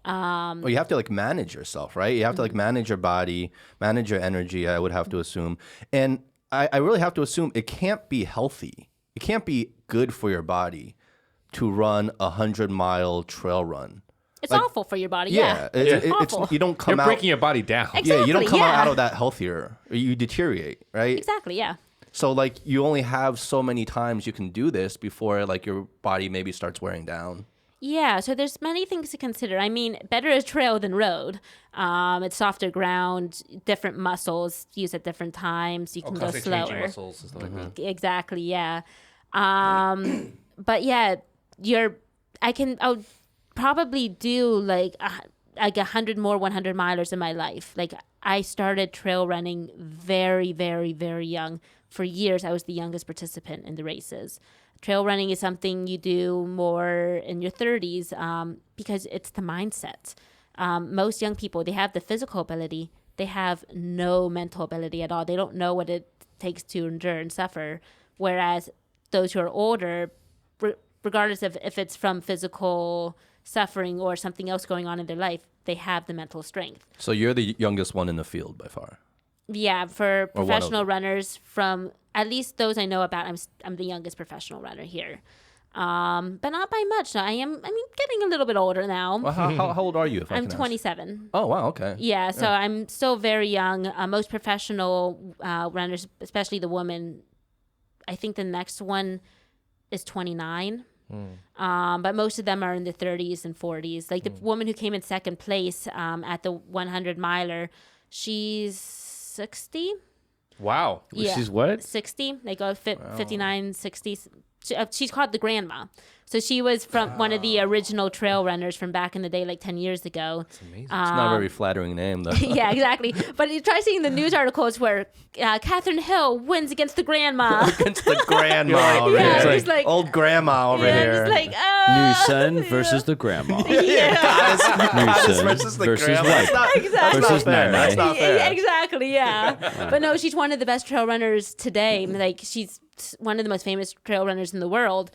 Well, you have to like manage yourself, right? You have to like manage your body, manage your energy, I would have to assume. And I really have to assume it can't be healthy. It can't be good for your body to run a 100-mile trail run. It's awful for your body. Yeah. It's awful. You don't come You're out. breaking your body down. Exactly, yeah, you don't come yeah. out of that healthier. You deteriorate, right? Exactly, yeah. So like you only have so many times you can do this before like your body maybe starts wearing down. Yeah, so there's many things to consider. I mean, better is trail than road. It's softer ground, different muscles used at different times. You can go slower. Muscles and stuff like that. Exactly, yeah. But yeah, I'll probably do like 100 more 100 milers in my life. Like, I started trail running very, very, very young. For years, I was the youngest participant in the races. Trail running is something you do more in your 30s because it's the mindset. Most young people, they have the physical ability. They have no mental ability at all. They don't know what it takes to endure and suffer. Whereas those who are older, regardless of if it's from physical suffering or something else going on in their life, they have the mental strength. So you're the youngest one in the field by far. Yeah, for professional runners, from at least those I know about, I'm the youngest professional runner here. But not by much. So I'm getting a little bit older now. Well, how old are you? If I'm I can 27. Ask? Oh, wow, okay. Yeah, so I'm still very young. Most professional runners, especially the women, I think the next one is 29. But most of them are in the 30s and 40s. Like the woman who came in second place at the 100 miler, she's 60. Wow. Yeah. She's what? 60. They go 59, 60. She's called the grandma. So she was from one of the original trail runners from back in the day, like 10 years ago. That's amazing. It's not a very flattering name, though. Yeah, exactly. But you try seeing the news articles where Kathryn Hill wins against the grandma. Against the grandma over Yeah, here. just like- old grandma over Yeah, here. just like, New son versus the grandma. yeah. New son versus the versus grandma. wife. Exactly. That's Versus not fair. Nana. That's not fair. Yeah, exactly, yeah. But no, she's one of the best trail runners today. Like, she's one of the most famous trail runners in the world.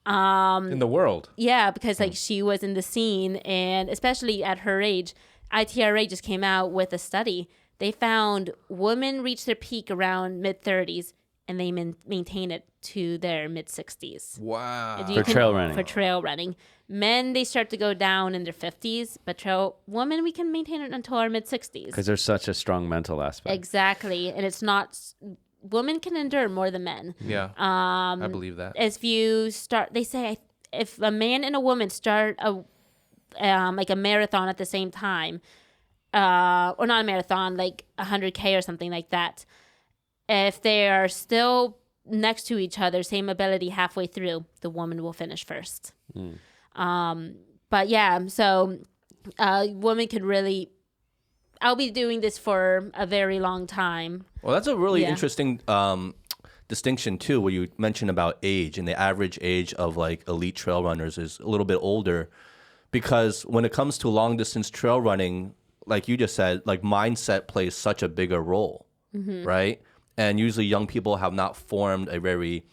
In the world. Yeah, because like she was in the scene, and especially at her age, ITRA just came out with a study they found women reach their peak around mid-30s, and they maintain it to their mid-60s. Wow. You trail running. For trail running. Men, they start to go down in their 50s, but women, we can maintain it until our mid-60s. Because there's such a strong mental aspect. Exactly. And it's not... Women can endure more than men. Yeah, I believe that. If you start... They say if a man and a woman start like a marathon at the same time, or not a marathon, like 100K or something like that, if they are still next to each other, same ability halfway through, the woman will finish first. But yeah, so women could really... I'll be doing this for a very long time. Well, that's a really interesting distinction too, where you mentioned about age, and the average age of like elite trail runners is a little bit older, because when it comes to long distance trail running, like you just said, like mindset plays such a bigger role, right? And usually young people have not formed a very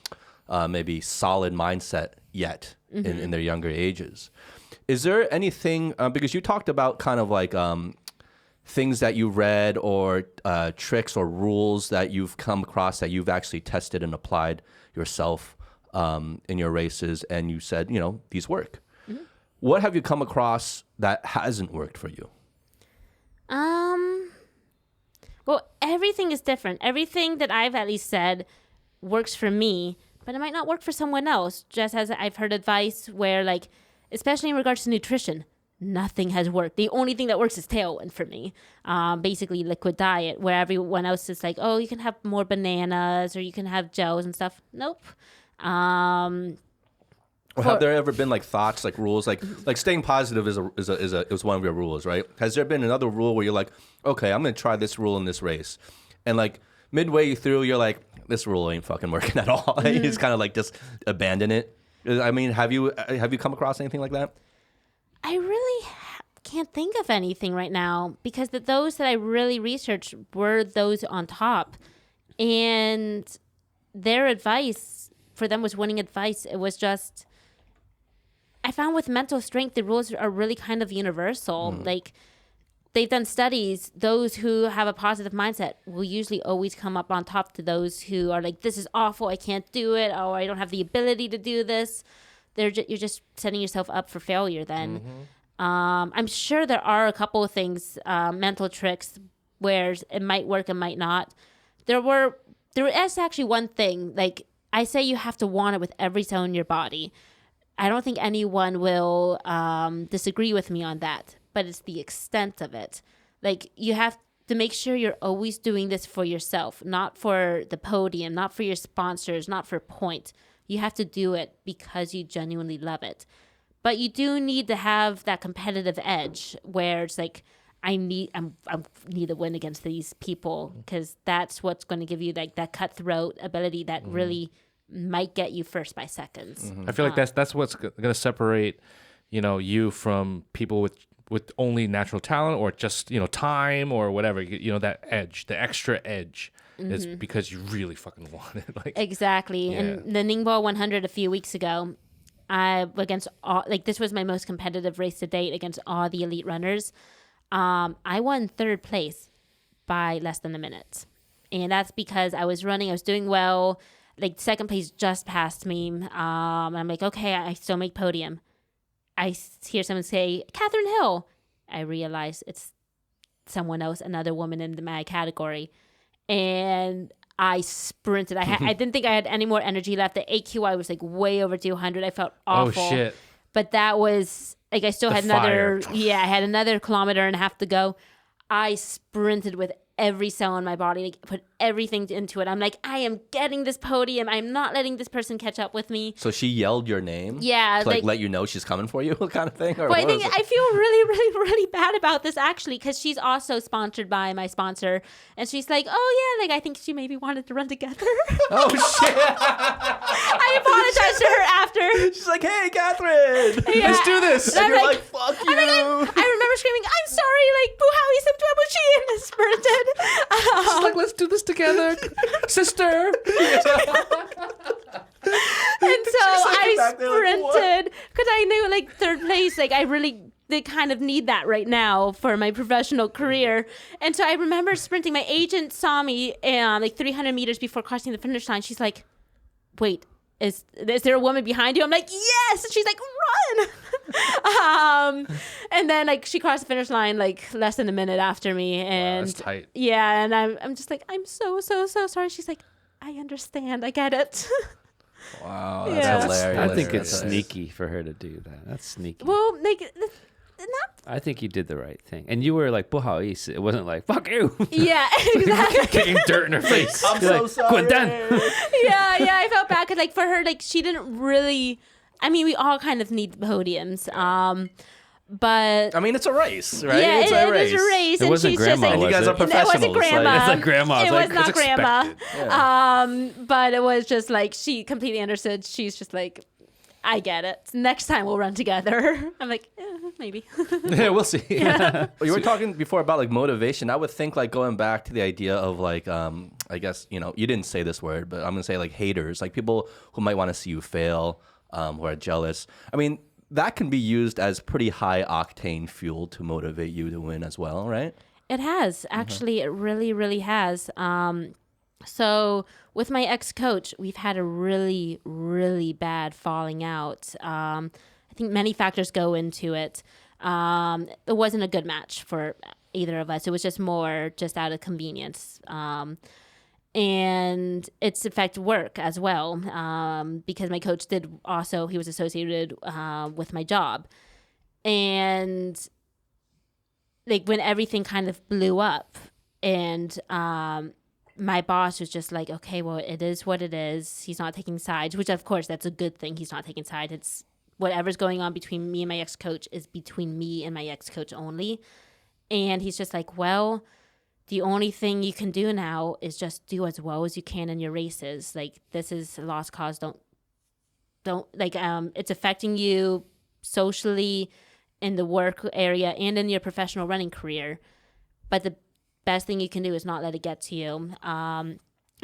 maybe solid mindset yet in their younger ages. Is there anything, because you talked about kind of like things that you read or tricks or rules that you've come across that you've actually tested and applied yourself in your races, and you said, you know, these work. What have you come across that hasn't worked for you? Well, everything is different. Everything that I've at least said works for me, but it might not work for someone else. Just as I've heard advice where, like, especially in regards to nutrition, nothing has worked. The only thing that works is Tailwind for me. Basically liquid diet, where everyone else is like, oh, you can have more bananas or you can have gels and stuff. Nope. Or have there ever been like thoughts, like rules, like staying positive is one of your rules, right? Has there been another rule where you're like, okay, I'm gonna try this rule in this race, and like midway through you're like, this rule ain't fucking working at all. You just kind of like just abandon it. I mean, have you come across anything like that? I really can't think of anything right now, because those that I really researched were those on top, and their advice for them was winning advice. It was just, I found with mental strength, the rules are really kind of universal. Like, they've done studies, those who have a positive mindset will usually always come up on top to those who are like, this is awful, I can't do it, oh, I don't have the ability to do this. You're just setting yourself up for failure then. I'm sure there are a couple of things, mental tricks, where it might work and might not. There is actually one thing, like, I say you have to want it with every cell in your body. I don't think anyone will disagree with me on that, but it's the extent of it. Like, you have to make sure you're always doing this for yourself, not for the podium, not for your sponsors, not for point. You have to do it because you genuinely love it. But you do need to have that competitive edge where it's like, I need to win against these people, because that's what's going to give you like that cutthroat ability that really might get you first by seconds. I feel like that's what's going to separate, you from people with only natural talent or just, time or whatever, that edge, the extra edge is because you really fucking want it. Like, exactly. Yeah. And the Ningbo 100 a few weeks ago, this was my most competitive race to date against all the elite runners. I won third place by less than a minute. And that's because I was doing well. Like, second place just passed me. And I'm like, okay, I still make podium. I hear someone say, Kathryn Hill. I realize it's someone else, another woman in my category. And I sprinted. I didn't think I had any more energy left. The AQI was like way over 200. I felt awful. Oh, shit. But that was, like, I still had another 1.5 kilometers to go. I sprinted with every cell in my body, like, put everything into it. I'm like, I am getting this podium. I'm not letting this person catch up with me. So she yelled your name? Yeah. To, like, let you know she's coming for you kind of thing? Or well, I feel really, really, really bad about this, actually, because she's also sponsored by my sponsor. And she's like, oh, yeah, like, I think she maybe wanted to run together. Oh, shit. I apologized to her after. She's like, hey, Kathryn, Yeah. let's do this. And you're like, fuck you. I remember screaming, I'm sorry, like, Buhawi Subtwabuchi, and I sprinted. She's like, let's do this together, sister. And so I sprinted because I knew, like, third place, like, I really they kind of need that right now for my professional career. And so I remember sprinting. My agent saw me like 300 meters before crossing the finish line. She's like, wait, is there a woman behind you? I'm like, yes. And she's like, run. And then like she crossed the finish line like less than a minute after me. And that's tight. Yeah. And I'm just like, I'm so sorry. She's like, I understand. I get it. Wow, Yeah. that's hilarious. I think it's sneaky for her to do that. That's sneaky. Well, like, not. I think you did the right thing. And you were like, 不好意思. It wasn't like, fuck you. Yeah, exactly. Kicking dirt in her face. I'm You're so like, sorry. "Cuentan." yeah, I felt bad because like for her, like she didn't really. I mean, we all kind of need podiums, but I mean, it's a race, right? yeah, it's it a is race. a race, It and wasn't she's grandma, just like, And you guys was are it? professionals. It wasn't grandma. It's like grandma. It It's was like, not it's grandma. expected. But it was just like she completely understood. She's just like, I get it. Next time we'll run together. I'm like, maybe. Yeah, we'll see. Well, you were talking before about like motivation. I would think like going back to the idea of like, I guess, you didn't say this word, but I'm going to say like haters, like people who might want to see you fail, who are jealous. I mean, that can be used as pretty high octane fuel to motivate you to win as well, right? It has. Actually, it really, really has. So with my ex-coach, we've had a really, really bad falling out. I think many factors go into it. It wasn't a good match for either of us. It was just more just out of convenience. And it's affected work as well, because my coach he was associated with my job. And like when everything kind of blew up and my boss was just like, okay, well, it is what it is. He's not taking sides, which of course that's a good thing. He's not taking sides. It's whatever's going on between me and my ex-coach is between me and my ex-coach only. And he's just like, well, the only thing you can do now is just do as well as you can in your races. Like, this is a lost cause. Don't like, it's affecting you socially in the work area and in your professional running career. But the best thing you can do is not let it get to you. And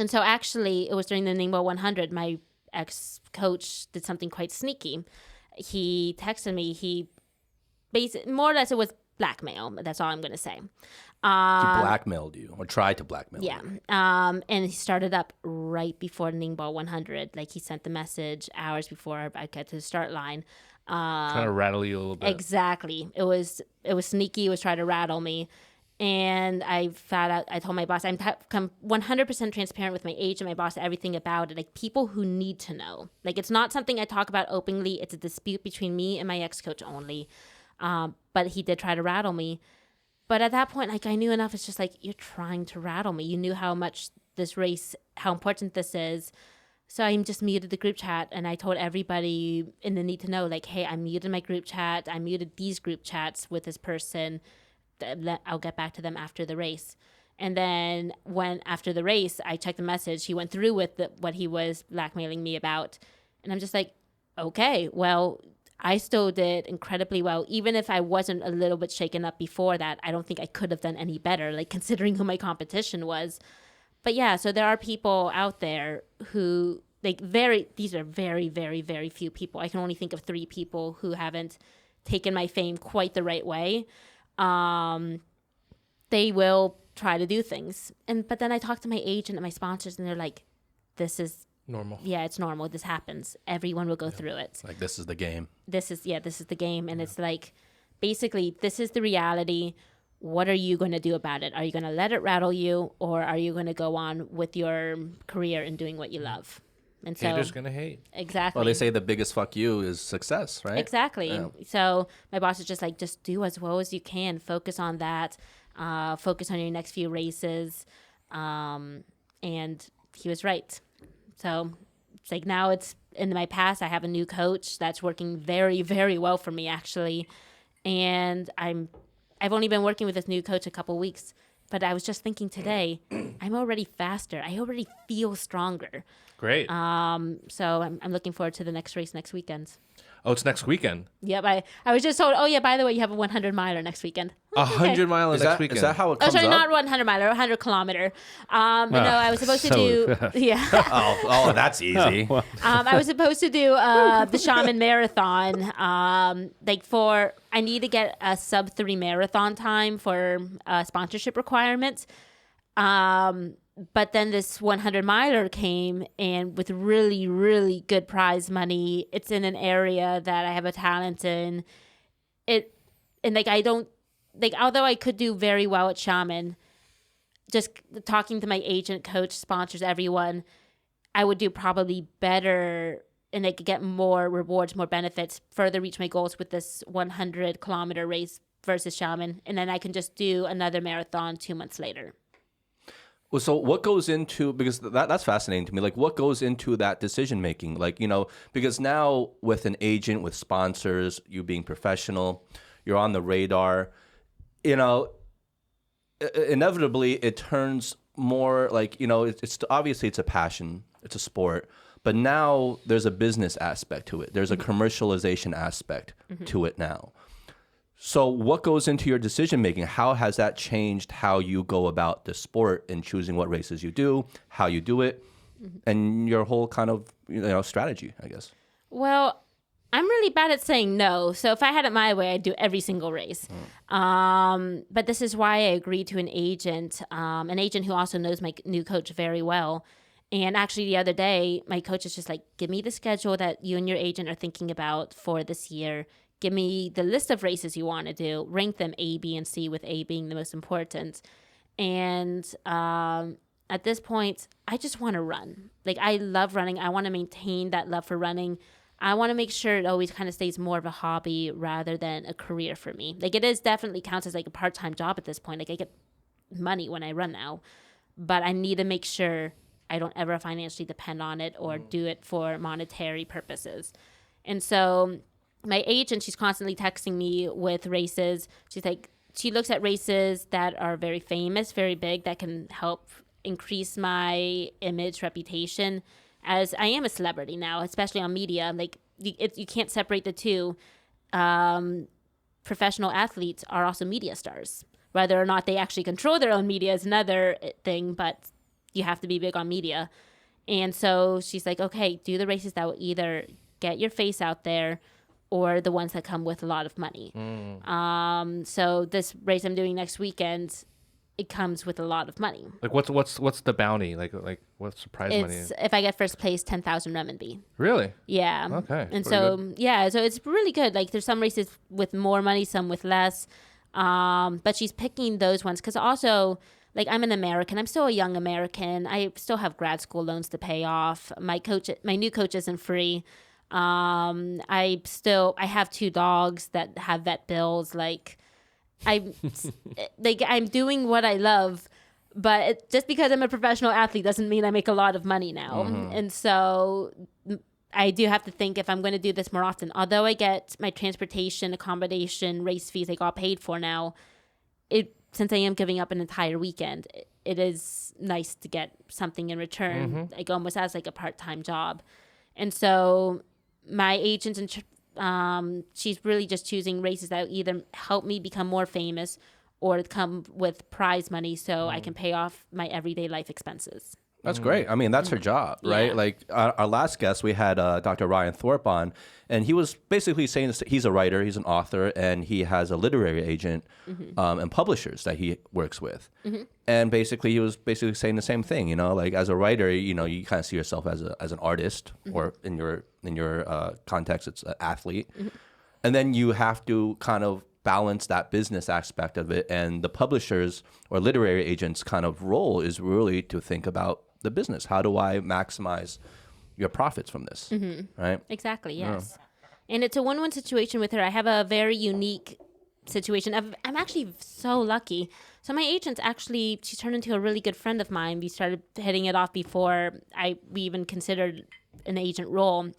so actually it was during the Ningbo 100, my ex-coach did something quite sneaky. He texted me. He basically, more or less, it was blackmail. That's all I'm going to say. He blackmailed you or tried to blackmail you. Yeah. And he started up right before Ningbo 100. Like, he sent the message hours before I got to the start line. Trying to rattle you a little bit. Exactly. It was sneaky. It was trying to rattle me. And I found out, I told my boss, I'm 100% transparent with my agent, my boss, everything about it. Like, people who need to know. Like, it's not something I talk about openly. It's a dispute between me and my ex-coach only. But he did try to rattle me. But at that point, like, I knew enough. It's just like, you're trying to rattle me. You knew how much this race, how important this is. So I just muted the group chat, and I told everybody in the need to know, like, hey, I muted my group chat. I muted these group chats with this person. I'll get back to them after the race. And then after the race, I checked the message. He went through with what he was blackmailing me about. And I'm just like, okay, well, I still did incredibly well. Even if I wasn't a little bit shaken up before that, I don't think I could have done any better, like, considering who my competition was. But yeah, so there are people out there who, like, these are very, very, very few people. I can only think of 3 people who haven't taken my fame quite the right way. They will try to do things. But then I talk to my agent and my sponsors, and they're like, this is Normal. Yeah, it's normal. This happens. Everyone will go through it. Like, this is the game. This is the game. And it's like, basically, this is the reality. What are you going to do about it? Are you going to let it rattle you, or are you going to go on with your career and doing what you love? And so, Haters gonna hate. Exactly. Well, they say the biggest fuck you is success, right? Exactly. Yeah. So my boss is just like, just do as well as you can. Focus on that. Focus on your next few races. And he was right. So it's like, now it's in my past. I have a new coach that's working very, very well for me, actually. And I've only been working with this new coach a couple weeks. But I was just thinking today, I'm already faster. I already feel stronger. Great. So I'm looking forward to the next race next weekend. Oh, it's next weekend. Yep, I was just told, oh yeah, by the way, you have a 100 miler next weekend. A 100-miler Is next that, weekend. is that how it Oh, comes sorry, up? not 100 miler, 100 kilometer. But no, I was supposed to do, yeah. Oh, that's easy. I was supposed to do the Xiamen Marathon. I need to get a sub 3 marathon time for sponsorship requirements. But then this 100 miler came and with really, really good prize money. It's in an area that I have a talent in. Although I could do very well at Xiamen, just talking to my agent, coach, sponsors, everyone, I would do probably better and I could get more rewards, more benefits, further reach my goals with this 100 kilometer race versus Xiamen. And then I can just do another marathon 2 months later. Well, so what goes into, because that's fascinating to me, like what goes into that decision making? Like, because now with an agent, with sponsors, you being professional, you're on the radar, inevitably it turns more like, it's obviously it's a passion, it's a sport, but now there's a business aspect to it. There's a commercialization aspect to it now. So what goes into your decision making? How has that changed how you go about the sport and choosing what races you do, how you do it, and your whole kind of strategy, I guess? Well, I'm really bad at saying no. So if I had it my way, I'd do every single race. But this is why I agreed to an agent who also knows my new coach very well. And actually the other day, my coach is just like, give me the schedule that you and your agent are thinking about for this year. Give me the list of races you want to do, rank them A, B, and C, with A being the most important. And at this point, I just want to run. Like, I love running. I want to maintain that love for running. I want to make sure it always kind of stays more of a hobby rather than a career for me. Like, it is definitely counts as like a part-time job at this point. Like, I get money when I run now, but I need to make sure I don't ever financially depend on it or do it for monetary purposes. And so my agent, she's constantly texting me with races. She's like, she looks at races that are very famous, very big, that can help increase my image, reputation, as I am a celebrity now, especially on media. Like, you can't separate the two. Professional athletes are also media stars. Whether or not they actually control their own media is another thing, but you have to be big on media. And so she's like, okay, do the races that will either get your face out there or the ones that come with a lot of money. So this race I'm doing next weekend, it comes with a lot of money. Like what's the bounty? Like what's the prize money? It's, if I get first place, 10,000 renminbi. Really? Yeah. Okay. And so so it's really good. Like, there's some races with more money, some with less. But she's picking those ones because also, like, I'm an American. I'm still a young American. I still have grad school loans to pay off. My new coach isn't free. I have 2 dogs that have vet bills. Like, I'm doing what I love, but just because I'm a professional athlete doesn't mean I make a lot of money now. And so I do have to think if I'm going to do this more often. Although I get my transportation, accommodation, race fees, like, all paid for now, since I am giving up an entire weekend, it is nice to get something in return, like almost as like a part-time job. And so my agent, she's really just choosing races that either help me become more famous or come with prize money so I can pay off my everyday life expenses. That's great. I mean, that's her job, right? Yeah. Like our last guest, we had Dr. Ryan Thorpe on, and he was basically saying this, he's a writer, he's an author, and he has a literary agent and publishers that he works with. And basically, he was basically saying the same thing. Like, as a writer, you kind of see yourself as an artist, or in your context, it's an athlete, and then you have to kind of balance that business aspect of it. And the publishers or literary agents' kind of role is really to think about the business. How do I maximize your profits from this? Right? Exactly, yes. And it's a win-win situation with her. I have a very unique situation. I'm actually so lucky. So my agent's she turned into a really good friend of mine. We started hitting it off before we even considered an agent role.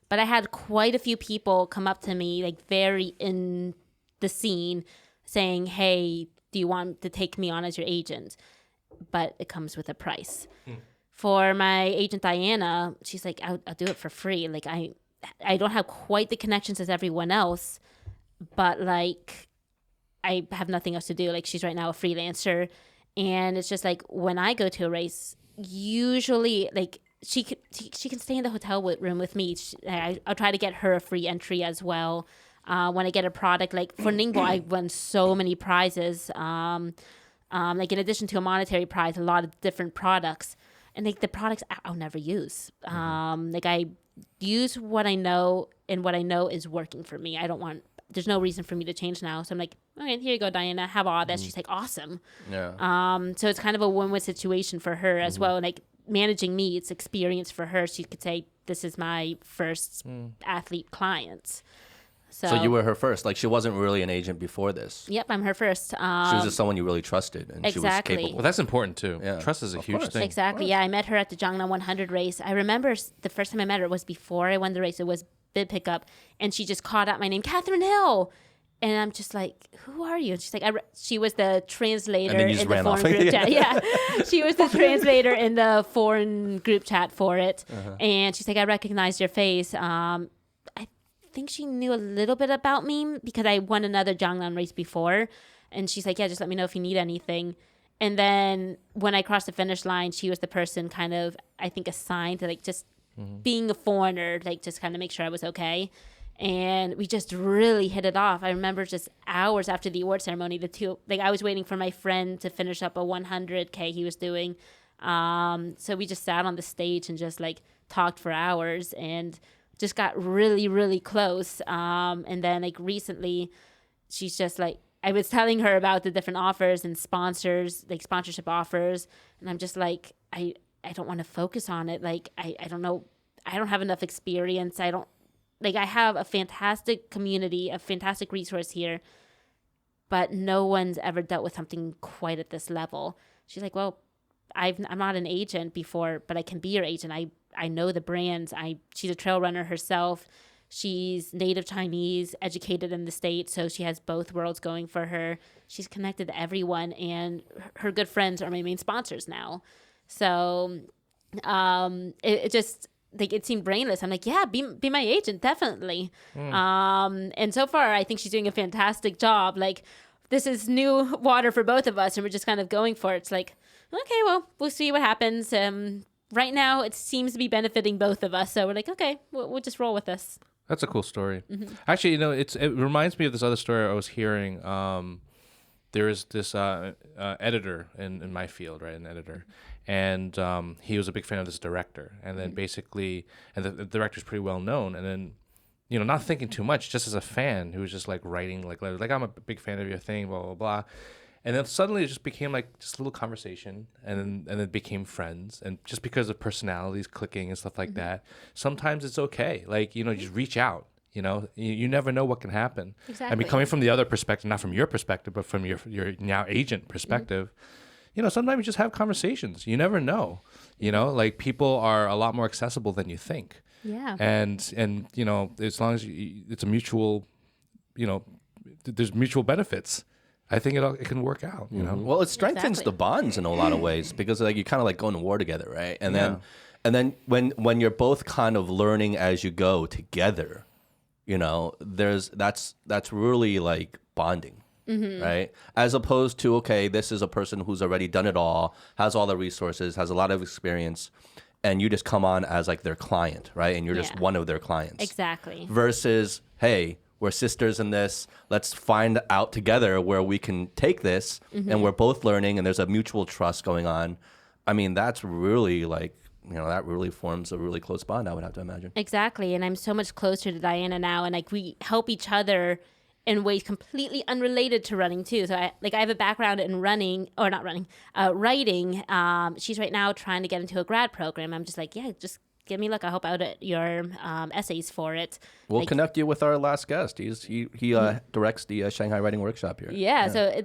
But I had quite a few people come up to me, like, very in the scene, saying, hey, do you want to take me on as your agent? But it comes with a price. For my agent Diana, she's like, I'll do it for free. Like, I don't have quite the connections as everyone else, but like I have nothing else to do. Like she's right now a freelancer, and it's just like when I go to a race, usually like she can stay in the hotel room with me. I'll try to get her a free entry as well. When I get a product, like for Ningbo, I won so many prizes. Like in addition to a monetary prize, a lot of different products, and like the products I'll never use. Like I use what I know, and what I know is working for me. There's no reason for me to change now. So I'm like, okay, here you go, Diana, have all this. She's like, awesome. Yeah. So it's kind of a win-win situation for her as well. Like managing me, it's experience for her. She could say, this is my first athlete client. So you were her first. Like she wasn't really an agent before this. Yep, I'm her first. She was just someone you really trusted, and she was Exactly. capable. Well, that's important too. Yeah. Trust is a huge thing. Exactly. Yeah, I met her at the Jiangnan 100 race. I remember the first time I met her was before I won the race. It was bid pickup, and she just called out my name, Kathryn Hill. And I'm just like, who are you? And she's like, she was the translator in the foreign group chat. Yeah, she was the translator in the foreign group chat for it. And she's like, I recognize your face. I think she knew a little bit about me because I won another Jiangnan race before. And she's like, yeah, just let me know if you need anything. And then when I crossed the finish line, she was the person kind of, I think, assigned to like just being a foreigner, like just kind of make sure I was okay. And we just really hit it off. I remember just hours after the award ceremony, the two, like I was waiting for my friend to finish up a 100K he was doing. So we just sat on the stage and just like talked for hours and just got really, really close. And then like recently, she's just like, I was telling her about the different offers and sponsors, like sponsorship offers. And I'm just like, I don't want to focus on it. Like, I don't know. I don't have enough experience. I have a fantastic community, a fantastic resource here, but no one's ever dealt with something quite at this level. She's like, well, I'm not an agent before, but I can be your agent. I know the brands. She's a trail runner herself. She's native Chinese, educated in the States, so she has both worlds going for her. She's connected to everyone, and her good friends are my main sponsors now. So it just... like it seemed brainless. I'm like, yeah, be my agent, definitely. And so far, I think she's doing a fantastic job. Like, this is new water for both of us, and we're just kind of going for it. It's like, okay, well, we'll see what happens. Right now, it seems to be benefiting both of us, so we're like, okay, we'll just roll with this. That's a cool story. Actually, it reminds me of this other story I was hearing. There is this editor in my field, right? An editor. And he was a big fan of this director. And then basically, and the director's pretty well known. And then, not thinking too much, just as a fan who was just like writing like letters, like, I'm a big fan of your thing, blah, blah, blah. And then suddenly it just became like just a little conversation, and then it became friends. And just because of personalities clicking and stuff like that, sometimes it's okay. Like, just reach out. You never know what can happen. Exactly. I mean, coming from the other perspective, not from your perspective, but from your now agent perspective, sometimes you just have conversations. You never know. Like people are a lot more accessible than you think. Yeah. And as long as it's a mutual, there's mutual benefits. I think it can work out. Well, it strengthens the bonds in a lot of ways because like you kind of like going to war together, right? And then when you're both kind of learning as you go together, that's really like bonding. Right? As opposed to, okay, this is a person who's already done it all, has all the resources, has a lot of experience, and you just come on as like their client, right? And you're just one of their clients. Exactly. Versus, hey, we're sisters in this. Let's find out together where we can take this, and we're both learning, and there's a mutual trust going on. I mean, that's really like, that really forms a really close bond, I would have to imagine. Exactly. And I'm so much closer to Diana now, and like we help each other in ways completely unrelated to running too. So I have a background in writing. She's right now trying to get into a grad program. I'm just like, yeah, just give me luck. I'll help out at your essays for it. We'll connect you with our last guest. He directs the Shanghai Writing Workshop here. Yeah. So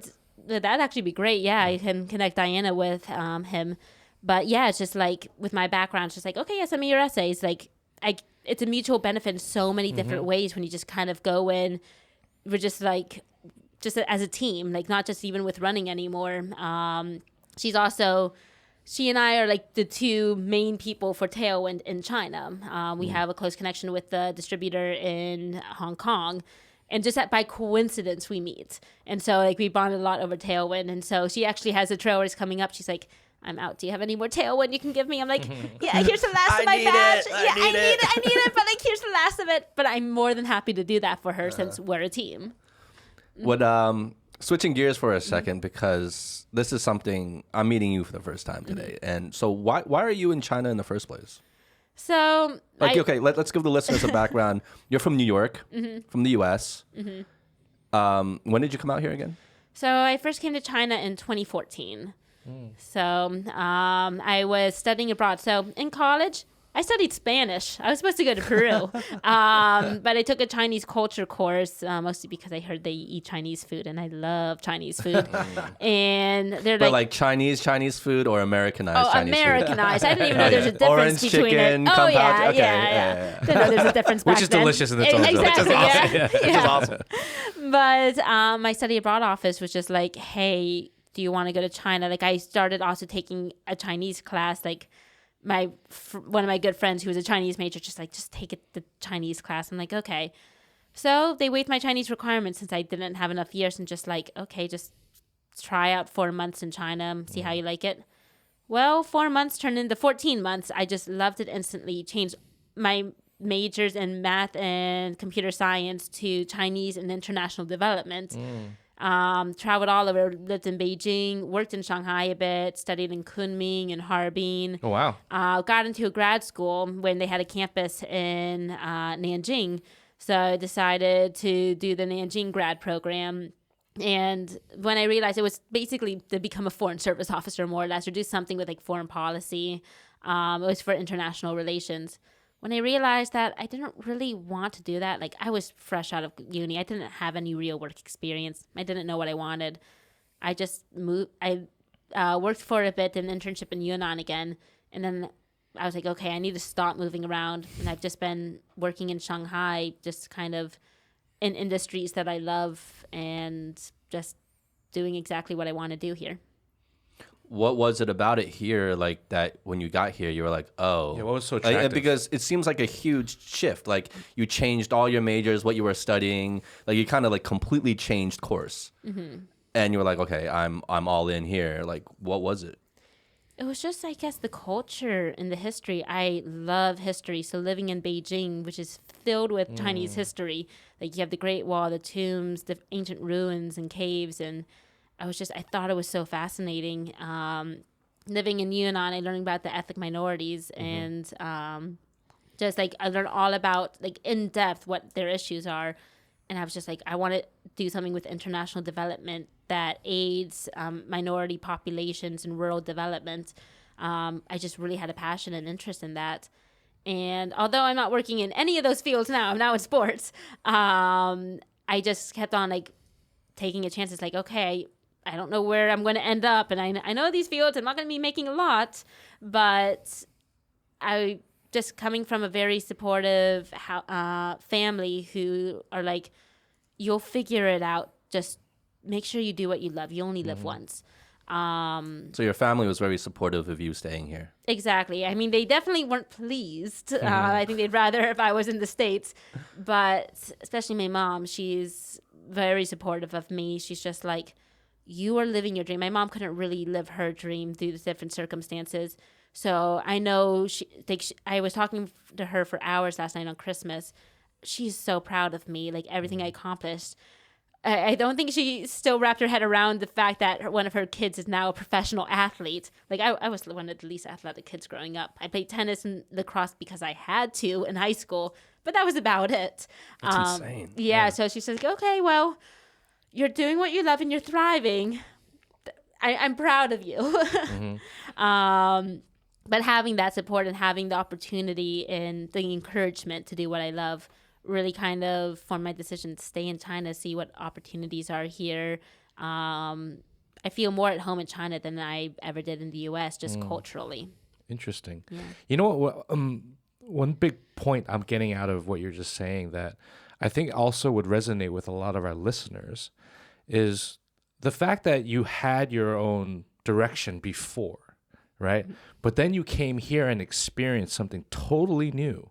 that'd actually be great. Yeah, I can connect Diana with him. But yeah, it's just like with my background, it's just like, okay, yeah, send me your essays. Like it's a mutual benefit in so many different ways when you just kind of go in. We're just as a team, like not just even with running anymore. She's also she and I are like the two main people for Tailwind in China. We have a close connection with the distributor in Hong Kong. And just by coincidence, we meet. And so like we bonded a lot over Tailwind. And so she actually has a trail race coming up. She's like, I'm out. Do you have any more Tailwind you can give me? I'm like, yeah, here's the last of my batch. I need it, but like here's the last of it. But I'm more than happy to do that for her since we're a team. What switching gears for a second, because this is something I'm meeting you for the first time today. And so why are you in China in the first place? So let's give the listeners a background. You're from New York, from the US. When did you come out here again? So I first came to China in 2014. So I was studying abroad. So in college, I studied Spanish. I was supposed to go to Peru, but I took a Chinese culture course, mostly because I heard they eat Chinese food, and I love Chinese food. And they're like Chinese food or Americanized Chinese Americanized. food? I didn't even know there's a difference Orange between chicken, it. Oh compound. yeah. Didn't know there's a difference back Which is then. delicious in its own Exactly. right. Which is awesome. But my study abroad office was just like, hey, do you want to go to China? Like I started also taking a Chinese class. Like one of my good friends who was a Chinese major, just take the Chinese class. I'm like, okay. So they waived my Chinese requirements since I didn't have enough years, and just like, okay, just try out 4 months in China, see how you like it. Well, 4 months turned into 14 months. I just loved it instantly. Changed my majors in math and computer science to Chinese and international development. Traveled all over, lived in Beijing, worked in Shanghai a bit, studied in Kunming and Harbin. Oh, wow. Got into a grad school when they had a campus in Nanjing. So I decided to do the Nanjing grad program. And when I realized it was basically to become a foreign service officer, more or less, or do something with like foreign policy, it was for international relations. When I realized that I didn't really want to do that, like I was fresh out of uni. I didn't have any real work experience. I didn't know what I wanted. I just moved. I worked for a bit, an internship in Yunnan again. And then I was like, okay, I need to stop moving around. And I've just been working in Shanghai, just kind of in industries that I love and just doing exactly what I want to do here. What was it about it here, like that when you got here, you were like, oh. Yeah, what was so attractive? Because it seems like a huge shift. Like you changed all your majors, what you were studying. Like you kind of like completely changed course. And you were like, okay, I'm all in here. Like, what was it? It was just, I guess, the culture and the history. I love history. So living in Beijing, which is filled with Chinese history, like you have the Great Wall, the tombs, the ancient ruins and caves, and I thought it was so fascinating. Living in Yunnan, I learned about the ethnic minorities and just like I learned all about like in depth what their issues are. And I was just like, I want to do something with international development that aids minority populations and rural development. I just really had a passion and interest in that. And although I'm not working in any of those fields now, I'm now in sports, I just kept on like taking a chance. It's like, okay, I don't know where I'm going to end up. And I know these fields, I'm not going to be making a lot, but I just coming from a very supportive family who are like, you'll figure it out. Just make sure you do what you love. You only live once. So your family was very supportive of you staying here. Exactly. I mean, they definitely weren't pleased. I think they'd rather if I was in the States. But especially my mom, she's very supportive of me. She's just like, you are living your dream. My mom couldn't really live her dream through the different circumstances. So I know I was talking to her for hours last night on Christmas. She's so proud of me, like everything I accomplished. I don't think she still wrapped her head around the fact that one of her kids is now a professional athlete. Like I was one of the least athletic kids growing up. I played tennis and lacrosse because I had to in high school, but that was about it. That's insane. Yeah, so she's like, okay, well, you're doing what you love and you're thriving. I'm proud of you. But having that support and having the opportunity and the encouragement to do what I love really kind of formed my decision to stay in China, see what opportunities are here. I feel more at home in China than I ever did in the U.S., just culturally. Interesting. Yeah. You know what? One big point I'm getting out of what you're just saying that I think also would resonate with a lot of our listeners is the fact that you had your own direction before, right? But then you came here and experienced something totally new,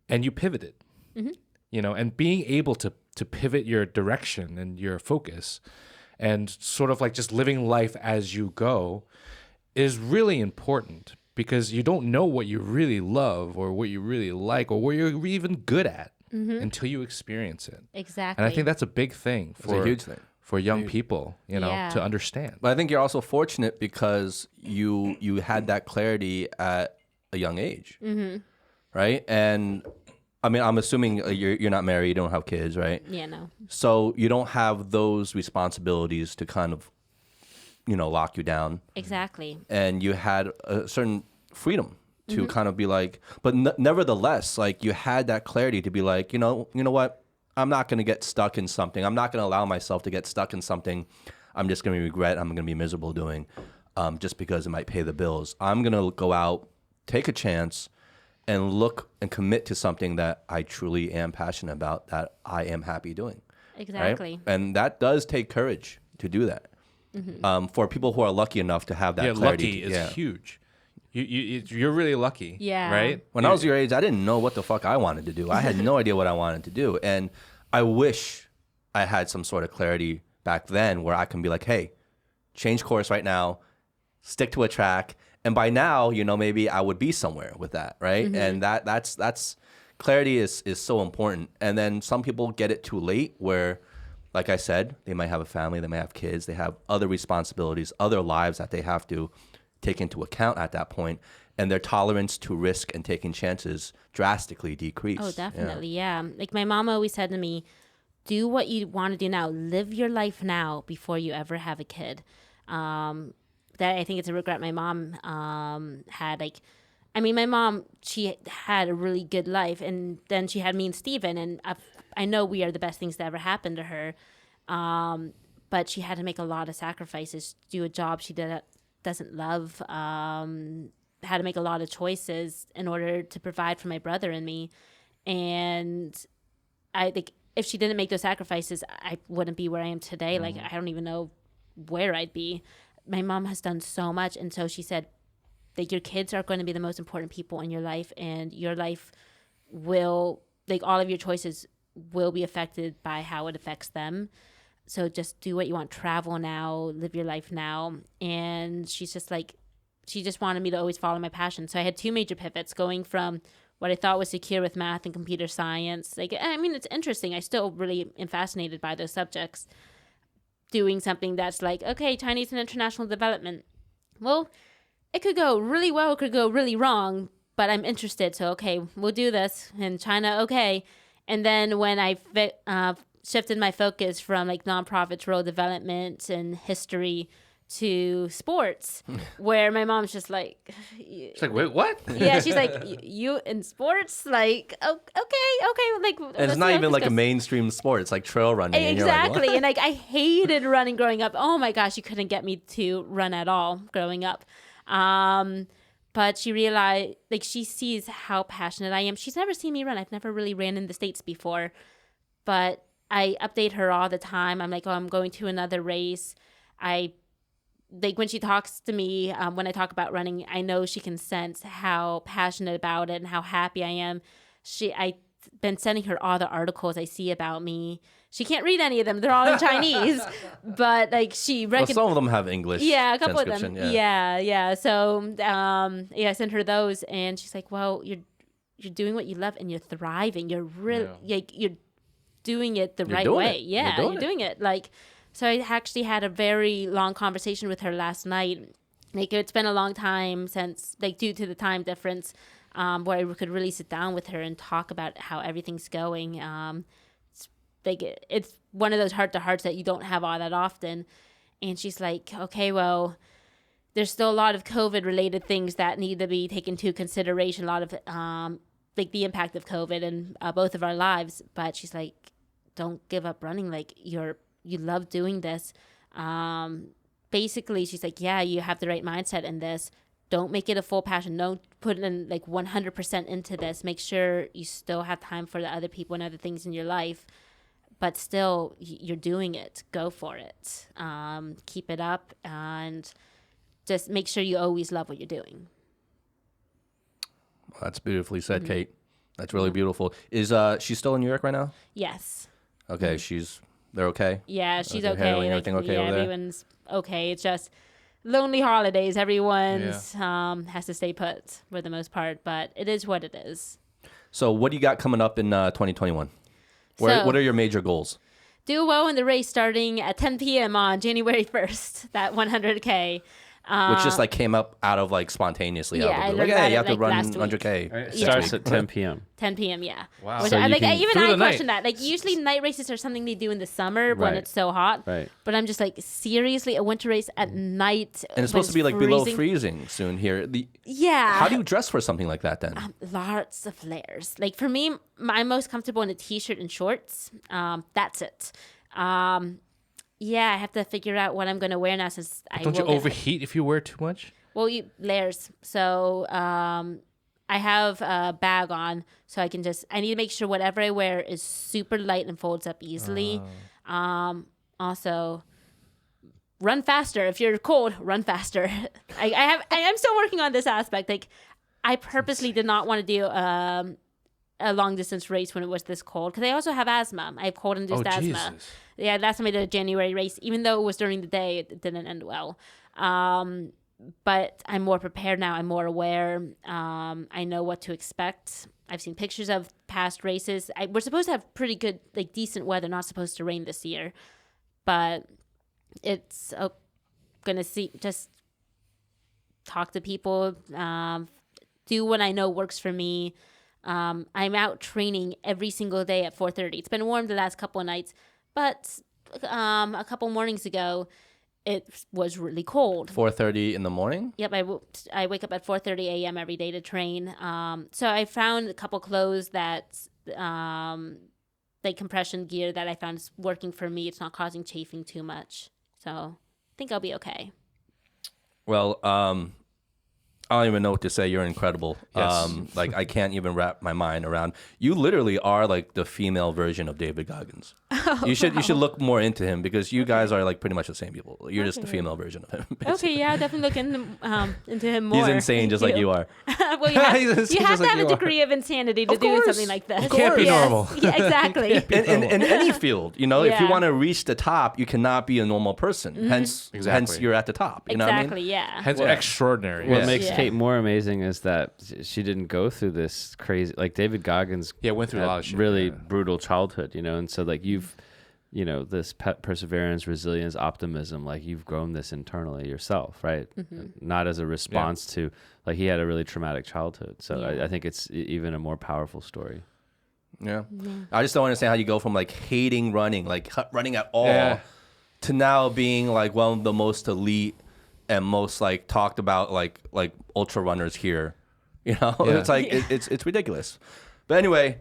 and you pivoted. You know, and being able to pivot your direction and your focus, and sort of like just living life as you go, is really important, because you don't know what you really love or what you really like or what you're even good at until you experience it. Exactly. And I think that's a big thing It's a huge thing. for young people, you know, Yeah. to understand. But I think you're also fortunate because you had that clarity at a young age, right? And I mean, I'm assuming you're not married, you don't have kids, right? Yeah, no. So you don't have those responsibilities to kind of, you know, lock you down. Exactly. And you had a certain freedom to kind of be like, but nevertheless, like you had that clarity to be like, you know what? I'm not going to get stuck in something. I'm not going to allow myself to get stuck in something I'm just going to regret, I'm going to be miserable doing just because it might pay the bills. I'm going to go out, take a chance, and look and commit to something that I truly am passionate about, that I am happy doing. Exactly. Right? And that does take courage to do that. For people who are lucky enough to have that Yeah, clarity. lucky is huge. You're really lucky. Yeah. Right? When I was your age, I didn't know what the fuck I wanted to do. I had no idea what I wanted to do. And I wish I had some sort of clarity back then where I can be like, hey, change course right now, stick to a track. And by now, you know, maybe I would be somewhere with that, right? And that's clarity is so important. And then some people get it too late where, like I said, they might have a family, they might have kids, they have other responsibilities, other lives that they have to take into account at that point, and their tolerance to risk and taking chances drastically decrease. Oh, definitely. Yeah. Like my mom always said to me, do what you want to do now. Live your life now before you ever have a kid. That I think it's a regret my mom had. Like, I mean, my mom, she had a really good life, and then she had me and Steven, and I know we are the best things that ever happened to her. But she had to make a lot of sacrifices, do a job she doesn't love, had to make a lot of choices in order to provide for my brother and me. And I think if she didn't make those sacrifices, I wouldn't be where I am today. Like, I don't even know where I'd be. My mom has done so much. And so she said, like, your kids are going to be the most important people in your life, and your life will, like, all of your choices will be affected by how it affects them. So just do what you want. Travel now, live your life now. And she's just like, she just wanted me to always follow my passion. So I had two major pivots, going from what I thought was secure with math and computer science. Like, I mean, it's interesting. I still really am fascinated by those subjects. Doing something that's like, okay, Chinese and international development. Well, it could go really well, it could go really wrong, but I'm interested. So, okay, we'll do this. In China, okay. And then when I shifted my focus from like nonprofits, rural development, and history to sports, where my mom's just like, It's like, wait, what? yeah, she's like, you in sports? Like, okay, like, And it's not even like a mainstream sport. It's like trail running. And you're like, exactly. what? And like, I hated running growing up. Oh my gosh, you couldn't get me to run at all growing up. But she realized, like, she sees how passionate I am. She's never seen me run. I've never really ran in the States before, but I update her all the time. I'm like, oh, I'm going to another race. Like, when she talks to me, when I talk about running, I know she can sense how passionate about it and how happy I am. I've been sending her all the articles I see about me. She can't read any of them. They're all in Chinese. But, like, she Well, some of them have English. Yeah, a couple of them. transcription, Yeah. So, I sent her those, and she's like, well, you're doing what you love, and you're thriving. You're really, like, you're doing it the right way. Yeah, you're doing it. Like, so I actually had a very long conversation with her last night. Like, it's been a long time since, like, due to the time difference, where I could really sit down with her and talk about how everything's going. It's one of those heart-to-hearts that you don't have all that often. And she's like, okay, well, there's still a lot of COVID-related things that need to be taken into consideration, a lot of, like, the impact of COVID in both of our lives. But she's like, don't give up running. Like, you love doing this. Basically, she's like, yeah, you have the right mindset in this. Don't make it a full passion. Don't put in like 100% into this. Make sure you still have time for the other people and other things in your life, but still you're doing it. Go for it. Keep it up. And just make sure you always love what you're doing. That's beautifully said, Kate. That's really beautiful. Is she still in New York right now? Yes. Okay, they're okay? Yeah, she's Okay, okay. handling everything okay over there? Everyone's okay. It's just lonely holidays. Everyone's has to stay put for the most part, but it is what it is. So what do you got coming up in 2021? What are your major goals? Do well in the race starting at 10 p.m. on January 1st, that 100K. Which just like came up out of like spontaneously. Yeah, out of I the blue. learned Like, about you it, have to like, run last week. 100K. It Yeah. starts at 10 p.m. 10 p.m. Yeah. Wow. Which So I, you like, can- even Through I the night. question that. Like usually night races are something they do in the summer when Right. it's so hot. Right. But I'm just like, seriously, a winter race at night. And it's supposed to be like below freezing soon here. Yeah. How do you dress for something like that then? Lots of layers. Like for me, I'm most comfortable in a t-shirt and shorts. That's it. Yeah, I have to figure out what I'm going to wear now since Don't you overheat if you wear too much? Well, layers. So I have a bag on, so I need to make sure whatever I wear is super light and folds up easily. Also, run faster. If you're cold, run faster. I'm still working on this aspect. Like, I purposely did not want to do a long distance race when it was this cold because I also have asthma. I have cold induced asthma. Jesus. Yeah, last time I did a January race, even though it was during the day, it didn't end well. But I'm more prepared now. I'm more aware. I know what to expect. I've seen pictures of past races. We're supposed to have pretty good, like decent weather. Not supposed to rain this year, but it's gonna just talk to people. Do what I know works for me. I'm out training every single day at 4:30. It's been warm the last couple of nights, but a couple mornings ago, it was really cold. 4:30 in the morning? Yep, I wake up at 4:30 a.m. every day to train. So I found a couple clothes that, like compression gear that I found is working for me. It's not causing chafing too much. So I think I'll be okay. Well, I don't even know what to say. You're incredible. Yes. Like I can't even wrap my mind around. You literally are like the female version of David Goggins. You should look more into him because you guys are like pretty much the same people. You're just the female version of him. Okay, yeah, I'll definitely look into him more. He's insane just like you are. Well, you He's insane have just to like have you a are. degree of insanity to Of do course. something like this. Of Can't be Yes. normal. Yeah, exactly. In any field, you know, if you Yeah. want to reach the top, you cannot be a normal person. Hence you're at the top. You know what I mean? Exactly, yeah. Hence Well, extraordinary. What Yeah. makes Yeah. Kate more amazing is that she didn't go through this crazy, like David Goggins went through a had lot of shit. really Yeah. brutal childhood, and so like this perseverance, resilience, optimism, like you've grown this internally yourself, right? Not as a response to, like he had a really traumatic childhood. So Yeah. I think it's even a more powerful story. Yeah. I just don't understand how you go from like hating running, like running at all, Yeah. to now being like one of the most elite and most like talked about like ultra runners here. You know, Yeah. it's like it's ridiculous. But anyway,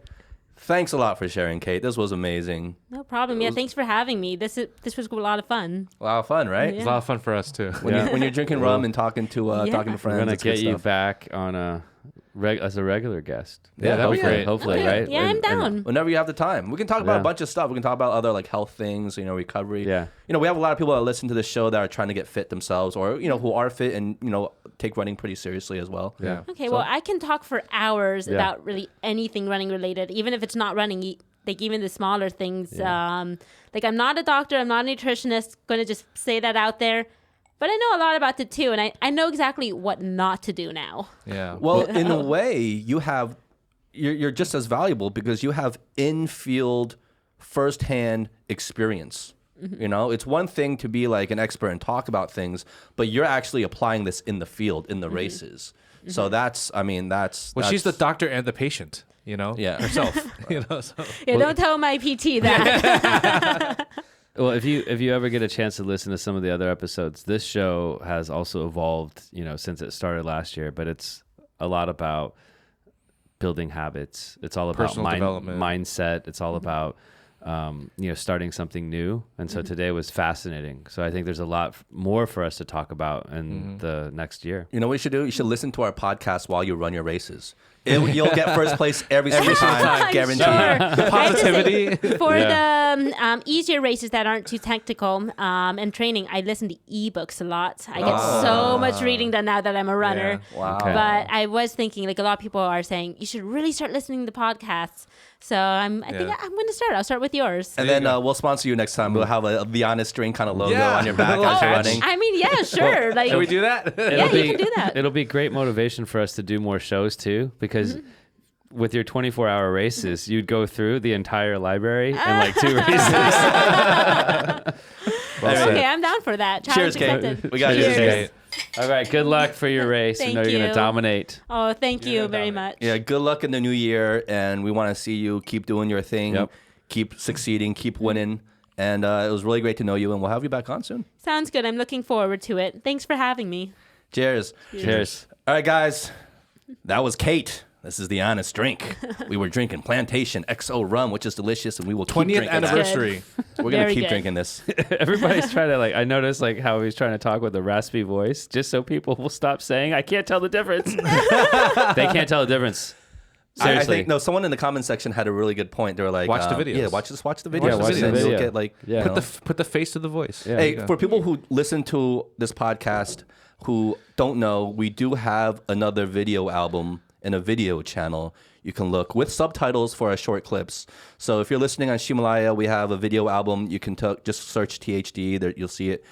thanks a lot for sharing, Kate. This was amazing. No problem. Yeah, thanks for having me. This was a lot of fun. A lot of fun, right? It's a lot of fun for us too. When you're drinking rum and talking to Yeah. friends, We're gonna it's good get you stuff. back on as a regular guest. Yeah, that'd be hopefully, great. hopefully, Okay. right? Yeah, I'm down. Whenever you have the time, we can talk about Yeah. a bunch of stuff. We can talk about other like health things, recovery. Yeah. We have a lot of people that listen to this show that are trying to get fit themselves, or who are fit and take running pretty seriously as well. Yeah. Okay, well, I can talk for hours Yeah. about really anything running related, even if it's not running. Like even the smaller things. Like I'm not a doctor, I'm not a nutritionist. Going to just say that out there, but I know a lot about it too, and I know exactly what not to do now. Yeah. Well, in a way, you're just as valuable because you have in-field, first-hand experience. It's one thing to be like an expert and talk about things, but you're actually applying this in the field, in the races. So that's. Well, she's the doctor and the patient. Yeah. herself. So. Yeah, don't tell my PT that. Well, if you ever get a chance to listen to some of the other episodes, this show has also evolved, since it started last year. But it's a lot about building habits. It's all about Personal development. mindset. It's all about starting something new. And so today was fascinating. So I think there's a lot more for us to talk about in the next year. You know what you should do? You should listen to our podcast while you run your races. You'll get first place every single time, guaranteed. Sure. Positivity. For the easier races that aren't too technical and training, I listen to ebooks a lot. I get so much reading done now that I'm a runner. Yeah. Wow. Okay. But I was thinking, like a lot of people are saying, you should really start listening to podcasts. So I think I'm going to start. I'll start with yours. And then we'll sponsor you next time. We'll have a The Honest Drink kind of logo on your back Oh, as you're running. I mean, yeah, sure. Like, Can we do that? yeah, you can do that. It'll be great motivation for us to do more shows too, because with your 24-hour races, you'd go through the entire library in like 2 races. Okay, I'm down for that. Cheers, Challenge Kate. accepted. We got Cheers. you. Okay. All right, good luck for your race. Thank know you're going you. to dominate. Oh, thank you very much. Yeah, good luck in the new year, and we want to see you keep doing your thing, Yep. keep succeeding, keep winning. And it was really great to know you, and we'll have you back on soon. Sounds good. I'm looking forward to it. Thanks for having me. Cheers. Cheers. All right, guys. That was Kate. This is The Honest Drink. We were drinking Plantation XO rum, which is delicious, and we will keep 20th drinking that. anniversary. We're going to Very keep good. drinking this. Everybody's trying to I noticed how he's trying to talk with a raspy voice just so people will stop saying, I can't tell the difference. They can't tell the difference. I Seriously. think, someone in the comment section had a really good point. They were like, Watch the videos. Yeah, watch the videos. Watch the and then videos. you'll get like, Yeah. you know. Put the face to the voice. Yeah. Hey, for people who listen to this podcast who don't know, we do have another video album and a video channel. You can look with subtitles for our short clips. So if you're listening on Ximalaya, we have a video album. You can just search THD. There, you'll see it.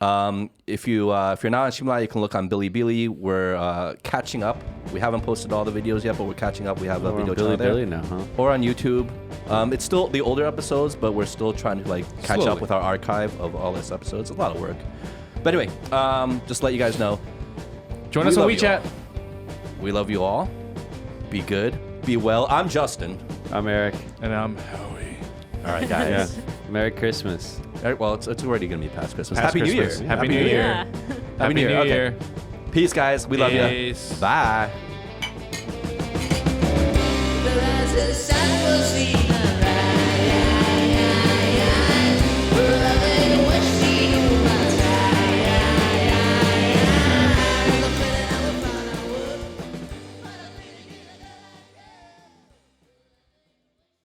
If you're not on Ximalaya, you can look on Bilibili. We're catching up. We haven't posted all the videos yet, but we're catching up. We have a We're video on channel there. Billy now, huh? Or on YouTube. It's still the older episodes, but we're still trying to catch Slowly. up with our archive of all this episodes. It's a lot of work. But anyway, just to let you guys know, Join we us on love you WeChat. all. We love you all. Be good. Be well. I'm Justin. I'm Eric. And I'm Howie. All right, Yeah. guys. Merry Christmas. All right, well, it's already going to be past Christmas. Past Happy New Year. Christmas. Happy New Year. Yeah. Happy New Year. Okay. Peace, guys. We love you. Peace. Bye. But as the sun will see